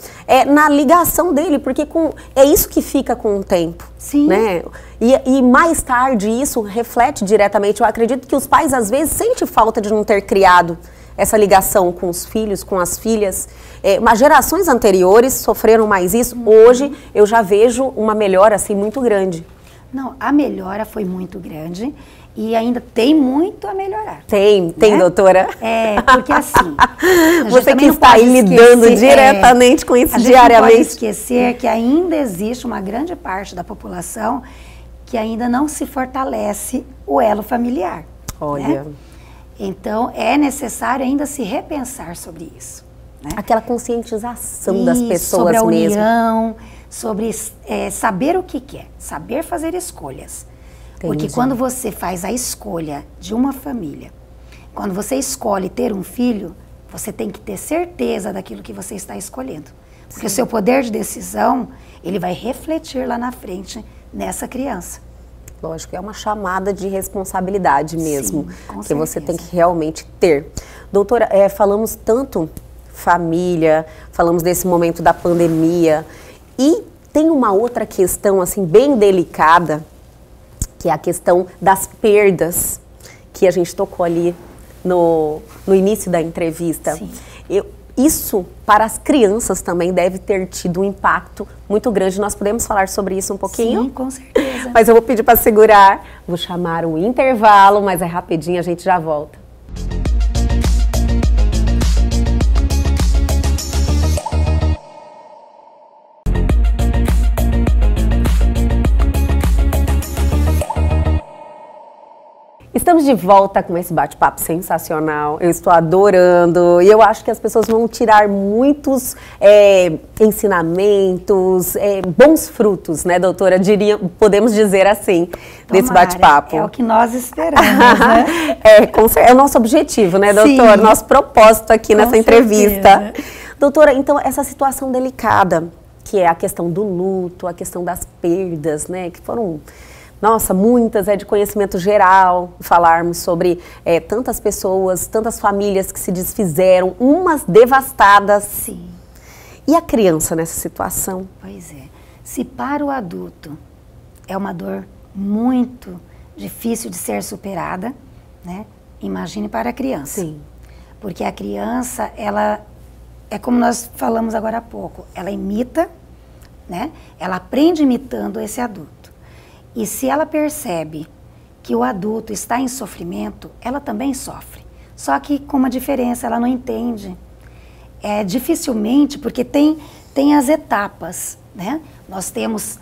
na ligação dele, porque é isso que fica com o tempo. Sim. Né? E mais tarde isso reflete diretamente. Eu acredito que os pais às vezes sentem falta de não ter criado essa ligação com os filhos, com as filhas. Mas gerações anteriores sofreram mais isso. Hoje eu já vejo uma melhora assim muito grande. Não, a melhora foi muito grande e ainda tem muito a melhorar. Tem, né? doutora. Porque assim... Você que está aí lidando diretamente com isso diariamente. A gente não pode esquecer que ainda existe uma grande parte da população que ainda não se fortalece o elo familiar. Olha... Né? Então, é necessário ainda se repensar sobre isso. Né? Aquela conscientização das pessoas sobre a mesmo. união, sobre saber o que quer, saber fazer escolhas. Entendi. Porque quando você faz a escolha de uma família, quando você escolhe ter um filho, você tem que ter certeza daquilo que você está escolhendo. Porque sim, o seu poder de decisão, ele vai refletir lá na frente nessa criança. Lógico, é uma chamada de responsabilidade mesmo, sim, que você tem que realmente ter. Doutora, falamos tanto família, falamos desse momento da pandemia, e tem uma outra questão assim bem delicada, que é a questão das perdas, que a gente tocou ali no início da entrevista. Sim. Isso, para as crianças também, deve ter tido um impacto muito grande. Nós podemos falar sobre isso um pouquinho? Sim, com certeza. Mas eu vou pedir para segurar, vou chamar o intervalo, mas é rapidinho, a gente já volta. Estamos de volta com esse bate-papo sensacional, eu estou adorando e eu acho que as pessoas vão tirar muitos ensinamentos, bons frutos, né, doutora? Podemos dizer assim, desse bate-papo. É o que nós esperamos, né? É o nosso objetivo, né, doutora? Sim. Nosso propósito aqui nessa entrevista. Certeza. Doutora, então essa situação delicada, que é a questão do luto, a questão das perdas, né, que foram... Nossa, muitas, de conhecimento geral, falarmos sobre tantas pessoas, tantas famílias que se desfizeram, umas devastadas. Sim. E a criança nessa situação? Pois é. Se para o adulto é uma dor muito difícil de ser superada, né? Imagine para a criança. Sim. Porque a criança, ela é como nós falamos agora há pouco, ela imita, né? Ela aprende imitando esse adulto. E se ela percebe que o adulto está em sofrimento, ela também sofre. Só que com uma diferença, ela não entende. Dificilmente, porque tem as etapas, né? Nós temos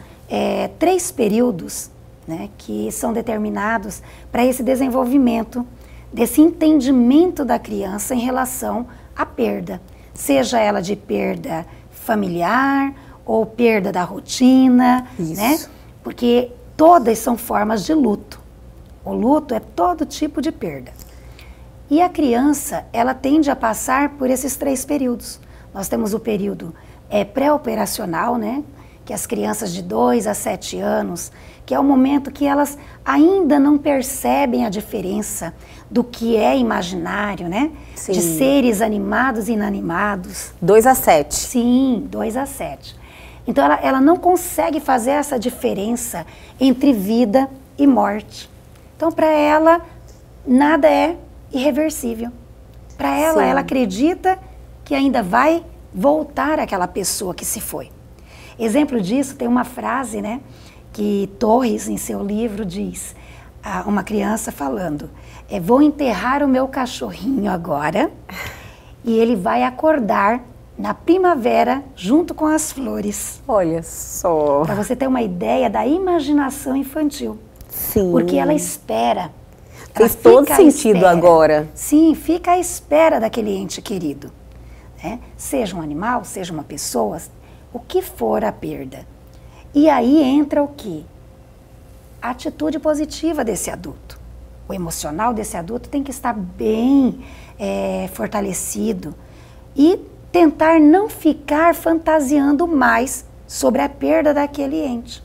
3 períodos, né, que são determinados para esse desenvolvimento, desse entendimento da criança em relação à perda. Seja ela de perda familiar ou perda da rotina, né? Porque todas são formas de luto. O luto é todo tipo de perda. E a criança, ela tende a passar por esses 3 períodos. Nós temos o período pré-operacional, né? Que as crianças de 2 a 7 anos, que é o momento que elas ainda não percebem a diferença do que é imaginário, né? Sim. De seres animados e inanimados. 2 a 7. Sim, 2 a 7. Então, ela não consegue fazer essa diferença entre vida e morte. Então, para ela, nada é irreversível. Para ela, ela acredita que ainda vai voltar aquela pessoa que se foi. Exemplo disso, tem uma frase, né, que Torres, em seu livro, diz, uma criança falando, vou enterrar o meu cachorrinho agora e ele vai acordar na primavera, junto com as flores. Olha só. Para você ter uma ideia da imaginação infantil. Sim. Porque ela espera. Fez todo sentido agora. Sim, fica à espera daquele ente querido. Né? Seja um animal, seja uma pessoa, o que for a perda. E aí entra o quê? A atitude positiva desse adulto. O emocional desse adulto tem que estar bem fortalecido. E tentar não ficar fantasiando mais sobre a perda daquele ente.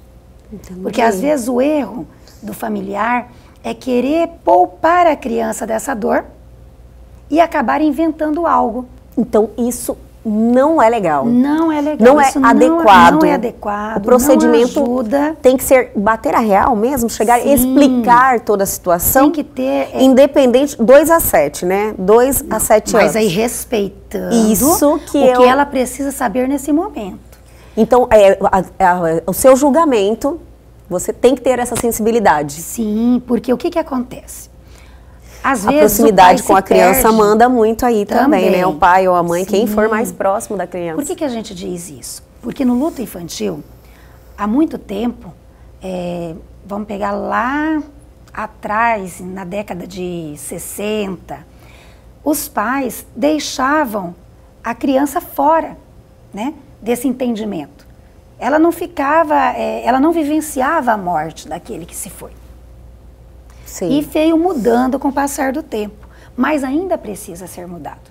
Entendi. Porque às vezes o erro do familiar é querer poupar a criança dessa dor e acabar inventando algo. Então isso não é legal. Não é legal. Não isso é adequado. Não é adequado. O procedimento não ajuda. Tem que ser bater a real mesmo, chegar e explicar toda a situação. Tem que ter... Independente, 2 a 7, né? 2 a 7 anos. Mas aí respeitando isso que o que ela precisa saber nesse momento. Então, o seu julgamento, você tem que ter essa sensibilidade. Sim, porque o que acontece? Às a vezes proximidade com a criança manda muito aí também, né? O pai ou a mãe, quem for mais próximo da criança. Por que a gente diz isso? Porque no luto infantil, há muito tempo, vamos pegar lá atrás, na década de 60, os pais deixavam a criança fora, né, desse entendimento. Ela não ficava, ela não vivenciava a morte daquele que se foi. Sim. E veio mudando com o passar do tempo, mas ainda precisa ser mudado.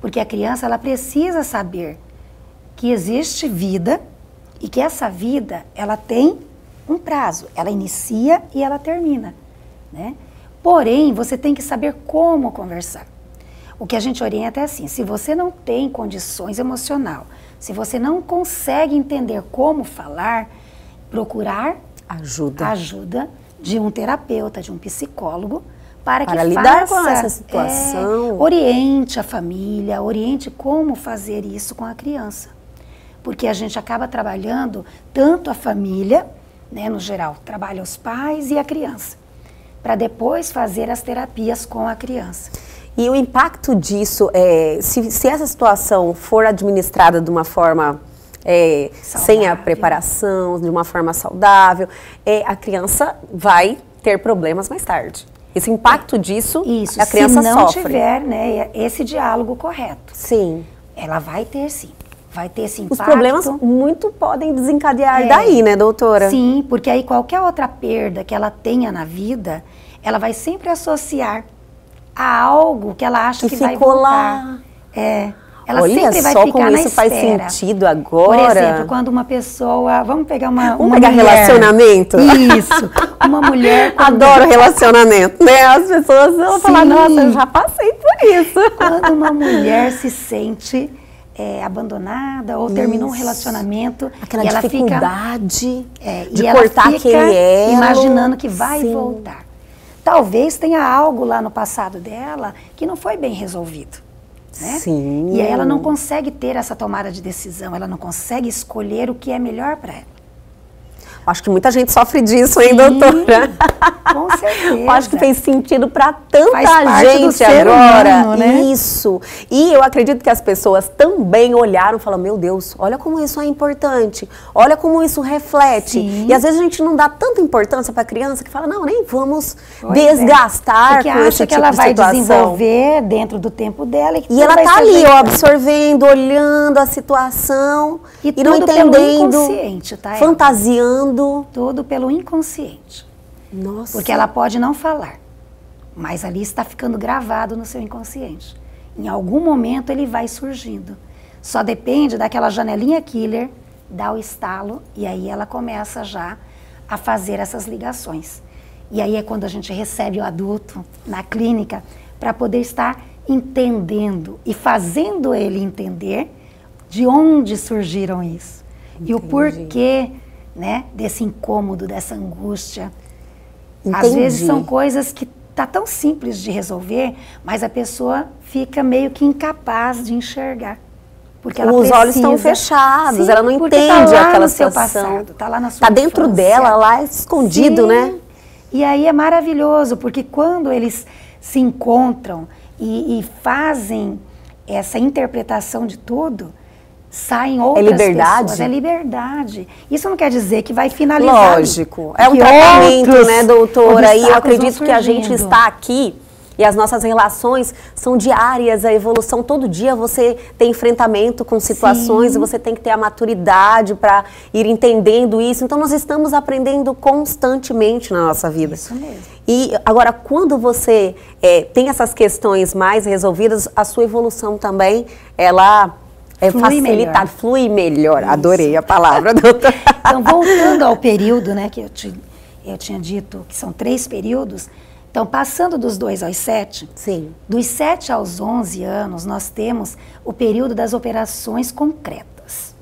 Porque a criança, ela precisa saber que existe vida e que essa vida, ela tem um prazo. Ela inicia e ela termina, né? Porém, você tem que saber como conversar. O que a gente orienta é assim, se você não tem condições emocional, se você não consegue entender como falar, procurar ajuda de um terapeuta, de um psicólogo, para que lidar faça, com essa situação. oriente a família, oriente como fazer isso com a criança. Porque a gente acaba trabalhando tanto a família, né, no geral, trabalha os pais e a criança, para depois fazer as terapias com a criança. E o impacto disso, se essa situação for administrada de uma forma sem a preparação, de uma forma saudável, a criança vai ter problemas mais tarde. Esse impacto disso, a criança se não sofre. tiver, né, esse diálogo correto. Sim. Ela vai ter sim. Vai ter esse impacto. Os problemas muito podem desencadear daí, né, doutora? Sim, porque aí qualquer outra perda que ela tenha na vida, ela vai sempre associar a algo que ela acha que vai voltar. Lá. Ela Olha sempre vai só ficar como na isso espera. faz sentido agora. Por exemplo, quando uma pessoa... Vamos pegar uma pegar mulher. relacionamento? Isso. Uma mulher... Adoro relacionamento, né? As pessoas vão falar, nossa, eu já passei por isso. Quando uma mulher se sente abandonada ou terminou um relacionamento... Aquela e ela dificuldade de ela cortar aquele elo. imaginando que vai Sim. voltar. Talvez tenha algo lá no passado dela que não foi bem resolvido. Né? Sim. E aí ela não consegue ter essa tomada de decisão, ela não consegue escolher o que é melhor para ela. Acho que muita gente sofre disso, hein, doutora? Com certeza. Acho que fez sentido para tanta Faz parte do gente ser agora. humano, né? Isso. E eu acredito que as pessoas também olharam e falaram, meu Deus, olha como isso é importante, olha como isso reflete. Sim. E às vezes a gente não dá tanta importância para a criança que fala, não, nem vamos Pois desgastar porque com acha esse que tipo ela de vai situação. desenvolver dentro do tempo dela. E E ela vai tá ser ali, ó, ajeitando. absorvendo, olhando a situação E não tudo pelo entendendo, inconsciente, tá, Elba? fantasiando. Tudo pelo inconsciente. Nossa. Porque ela pode não falar, mas ali está ficando gravado no seu inconsciente. Em algum momento ele vai surgindo. Só depende daquela janelinha killer, dá o estalo e aí ela começa já a fazer essas ligações. E aí é quando a gente recebe o adulto na clínica para poder estar entendendo e fazendo ele entender de onde surgiram isso. Entendi. E o porquê, né, desse incômodo, dessa angústia. Entendi. Às vezes são coisas que tá tão simples de resolver, mas a pessoa fica meio que incapaz de enxergar. Porque ela Os olhos estão precisa. fechados, Sim, ela não porque entende tá lá aquela no seu situação. passado, tá lá na sua Tá dentro infância. dela, lá escondido, Sim. né? E aí é maravilhoso, porque quando eles se encontram e fazem essa interpretação de tudo, saem outras liberdade? pessoas. É liberdade. Isso não quer dizer que vai finalizar. Lógico. É um Que tratamento, outros né, doutora? E eu obstáculos acredito vão que a gente surgindo. está aqui e as nossas relações são diárias, a evolução, todo dia você tem enfrentamento com situações. Sim. E você tem que ter a maturidade para ir entendendo isso. Então nós estamos aprendendo constantemente na nossa vida. Isso mesmo. E agora, quando você tem essas questões mais resolvidas, a sua evolução também, ela é Flui facilitada, melhor. flui melhor. Isso. Adorei a palavra, doutora. Então, voltando ao período, né, que eu tinha dito que são 3 períodos, então, passando dos 2 aos 7, Sim. dos 7 aos 11 anos, nós temos o período das operações concretas.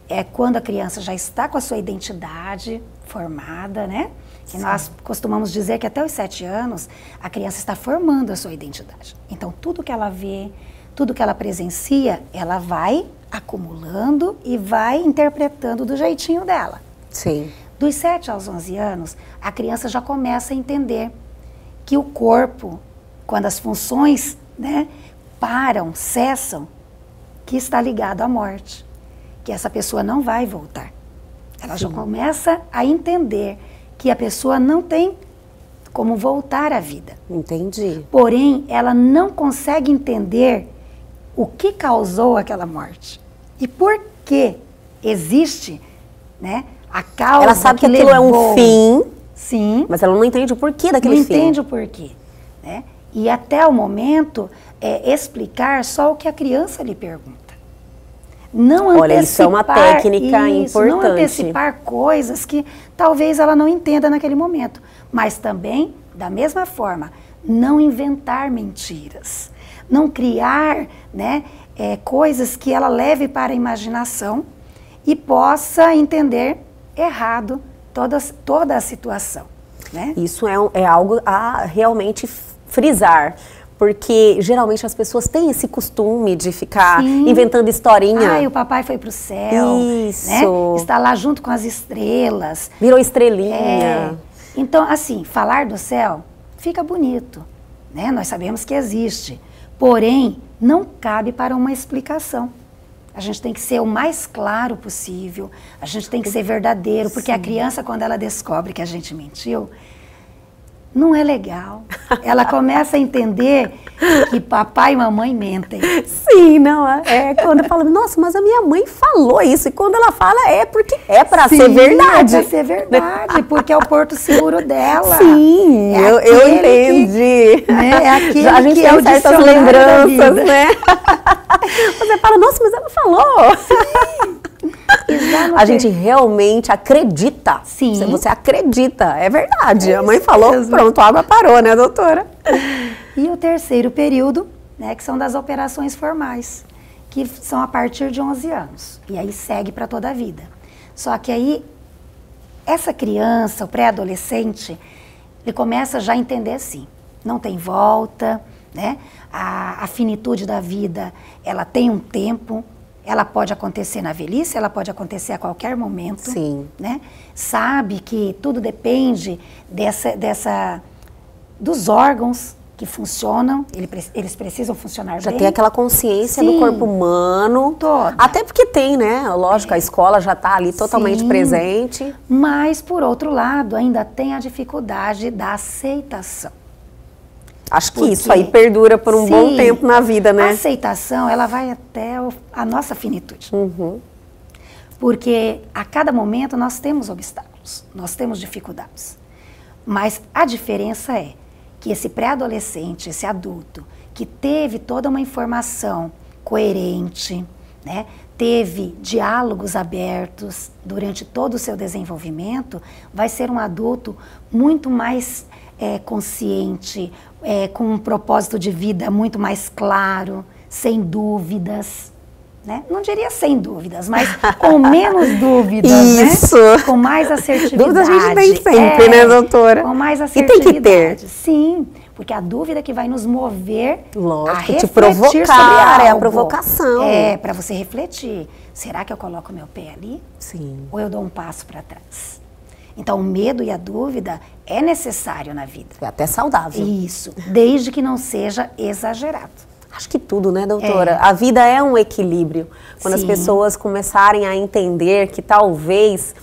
É quando a criança já está com a sua identidade formada, né? E nós costumamos dizer que até os 7 anos, a criança está formando a sua identidade. Então, tudo que ela vê, tudo que ela presencia, ela vai acumulando e vai interpretando do jeitinho dela. Sim. Dos 7 aos 11 anos, a criança já começa a entender que o corpo, quando as funções, né, param, cessam, que está ligado à morte, que essa pessoa não vai voltar. Ela já começa a entender que a pessoa não tem como voltar à vida. Entendi. Porém, ela não consegue entender o que causou aquela morte e por que existe, né, a causa. Ela sabe que aquilo é levou. um fim, Sim. mas ela não entende o porquê daquele Não fim. entende o porquê, né? E até o momento explicar só o que a criança lhe pergunta. Não antecipar. Olha, isso é uma técnica importante. Não antecipar coisas que talvez ela não entenda naquele momento. Mas também, da mesma forma, não inventar mentiras. Não criar, né, coisas que ela leve para a imaginação e possa entender errado toda a situação. né? Isso é algo a realmente frisar. Porque geralmente as pessoas têm esse costume de ficar inventando historinha. Ai, o papai foi pro céu. Isso. Né? Está lá junto com as estrelas. Virou estrelinha. É. Então, assim, falar do céu fica bonito, né? Nós sabemos que existe. Porém, não cabe para uma explicação. A gente tem que ser o mais claro possível. A gente tem que ser verdadeiro. Porque a criança, quando ela descobre que a gente mentiu, não é legal. Ela começa a entender que papai e mamãe mentem. Sim, não, quando eu falo, nossa, mas a minha mãe falou isso. E quando ela fala, é porque é pra ser verdade. É pra ser verdade, porque é o porto seguro dela. Sim, eu entendi. É aquele a gente que tem é o certas dicionário da lembranças, vida. né? Você fala, nossa, mas ela falou. Sim. A gente realmente acredita. Sim. Você acredita, é verdade. A mãe isso falou, mesmo. pronto, a água parou, né, doutora? E o terceiro período, né, que são das operações formais, que são a partir de 11 anos. E aí segue para toda a vida. Só que aí, essa criança, o pré-adolescente, ele começa já a entender assim, não tem volta, né? A finitude da vida, ela tem um tempo. Ela pode acontecer na velhice, ela pode acontecer a qualquer momento. Sim. Né? Sabe que tudo depende dos órgãos que funcionam, eles precisam funcionar Já bem. tem aquela consciência Sim. do corpo humano. Toda. Até porque tem, né? Lógico, a escola já está ali totalmente Sim. presente. Mas, por outro lado, ainda tem a dificuldade da aceitação. Acho que Porque- isso aí perdura por um bom Sim. tempo na vida, A né? aceitação, ela vai até a nossa finitude. Uhum. Porque a cada momento nós temos obstáculos, nós temos dificuldades. Mas a diferença é que esse pré-adolescente, esse adulto, que teve toda uma informação coerente, né, teve diálogos abertos durante todo o seu desenvolvimento, vai ser um adulto muito mais consciente, com um propósito de vida muito mais claro, sem dúvidas. Né? Não diria sem dúvidas, mas com menos dúvidas, Isso. né? Com mais assertividade. Dúvidas a gente tem sempre, né, doutora? Com mais E assertividade. tem que ter. Sim, porque a dúvida que vai nos mover Lógico, a te refletir provocar, sobre é a algo. provocação. É, para você refletir. Será que eu coloco meu pé ali? Sim. Ou eu dou um passo para trás? Então, o medo e a dúvida é necessário na vida. É até saudável. Isso, desde que não seja exagerado. Acho que tudo, né, doutora? A vida é um equilíbrio. Quando as Sim. pessoas começarem a entender que talvez,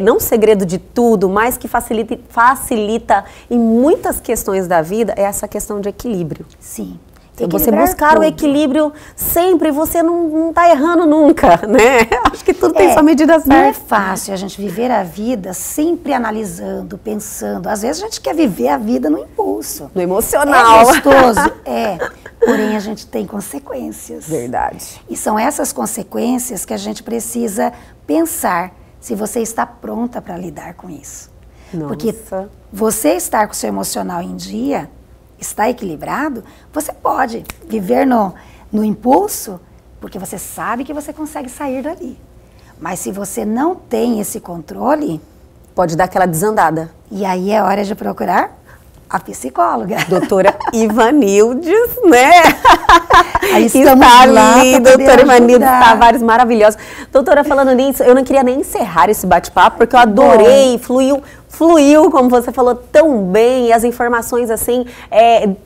não o segredo de tudo, mas que facilita em muitas questões da vida, é essa questão de equilíbrio. Sim. Então, você Equilibrar buscar o tudo. equilíbrio sempre, você não está errando nunca, né? Acho que tudo tem sua medida Não é certa. fácil a gente viver a vida sempre analisando, pensando. Às vezes a gente quer viver a vida no impulso. No É emocional. gostoso? É. Porém, a gente tem consequências. Verdade. E são essas consequências que a gente precisa pensar se você está pronta para lidar com isso. Nossa. Porque você estar com o seu emocional em dia, está equilibrado, você pode viver no impulso, porque você sabe que você consegue sair dali. Mas se você não tem esse controle, Pode dar aquela desandada. e aí é hora de procurar a psicóloga. Doutora Ivanildes, né? Aí estamos está lá ali, pra poder doutora Ivanildes ajudar. Tavares, maravilhosa. Doutora, falando nisso, eu não queria nem encerrar esse bate-papo, porque eu adorei, fluiu, como você falou, tão bem, e as informações, assim,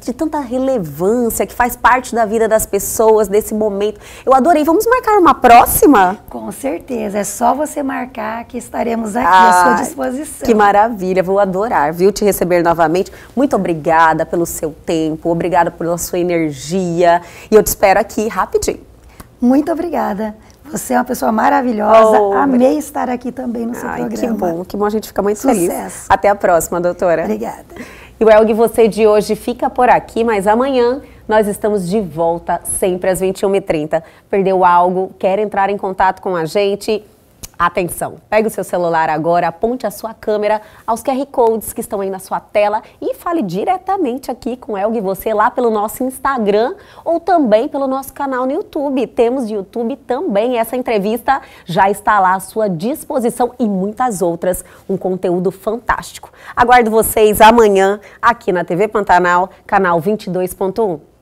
de tanta relevância, que faz parte da vida das pessoas, desse momento. Eu adorei. Vamos marcar uma próxima? Com certeza, é só você marcar que estaremos aqui à sua disposição. Que maravilha, vou adorar, viu, te receber novamente. Muito obrigada pelo seu tempo, obrigada pela sua energia, e eu te espero aqui rapidinho. Muito obrigada. Você é uma pessoa maravilhosa. Oh, Amei estar aqui também no seu programa. que bom, a gente fica muito Sucesso. feliz. Até a próxima, doutora. Obrigada. E o Elgue Você de hoje fica por aqui, mas amanhã nós estamos de volta, sempre às 21h30. Perdeu algo? Quer entrar em contato com a gente? Atenção, pegue o seu celular agora, aponte a sua câmera aos QR Codes que estão aí na sua tela e fale diretamente aqui com Elga e você lá pelo nosso Instagram ou também pelo nosso canal no YouTube. Temos YouTube também, essa entrevista já está lá à sua disposição e muitas outras, um conteúdo fantástico. Aguardo vocês amanhã aqui na TV Pantanal, canal 22.1.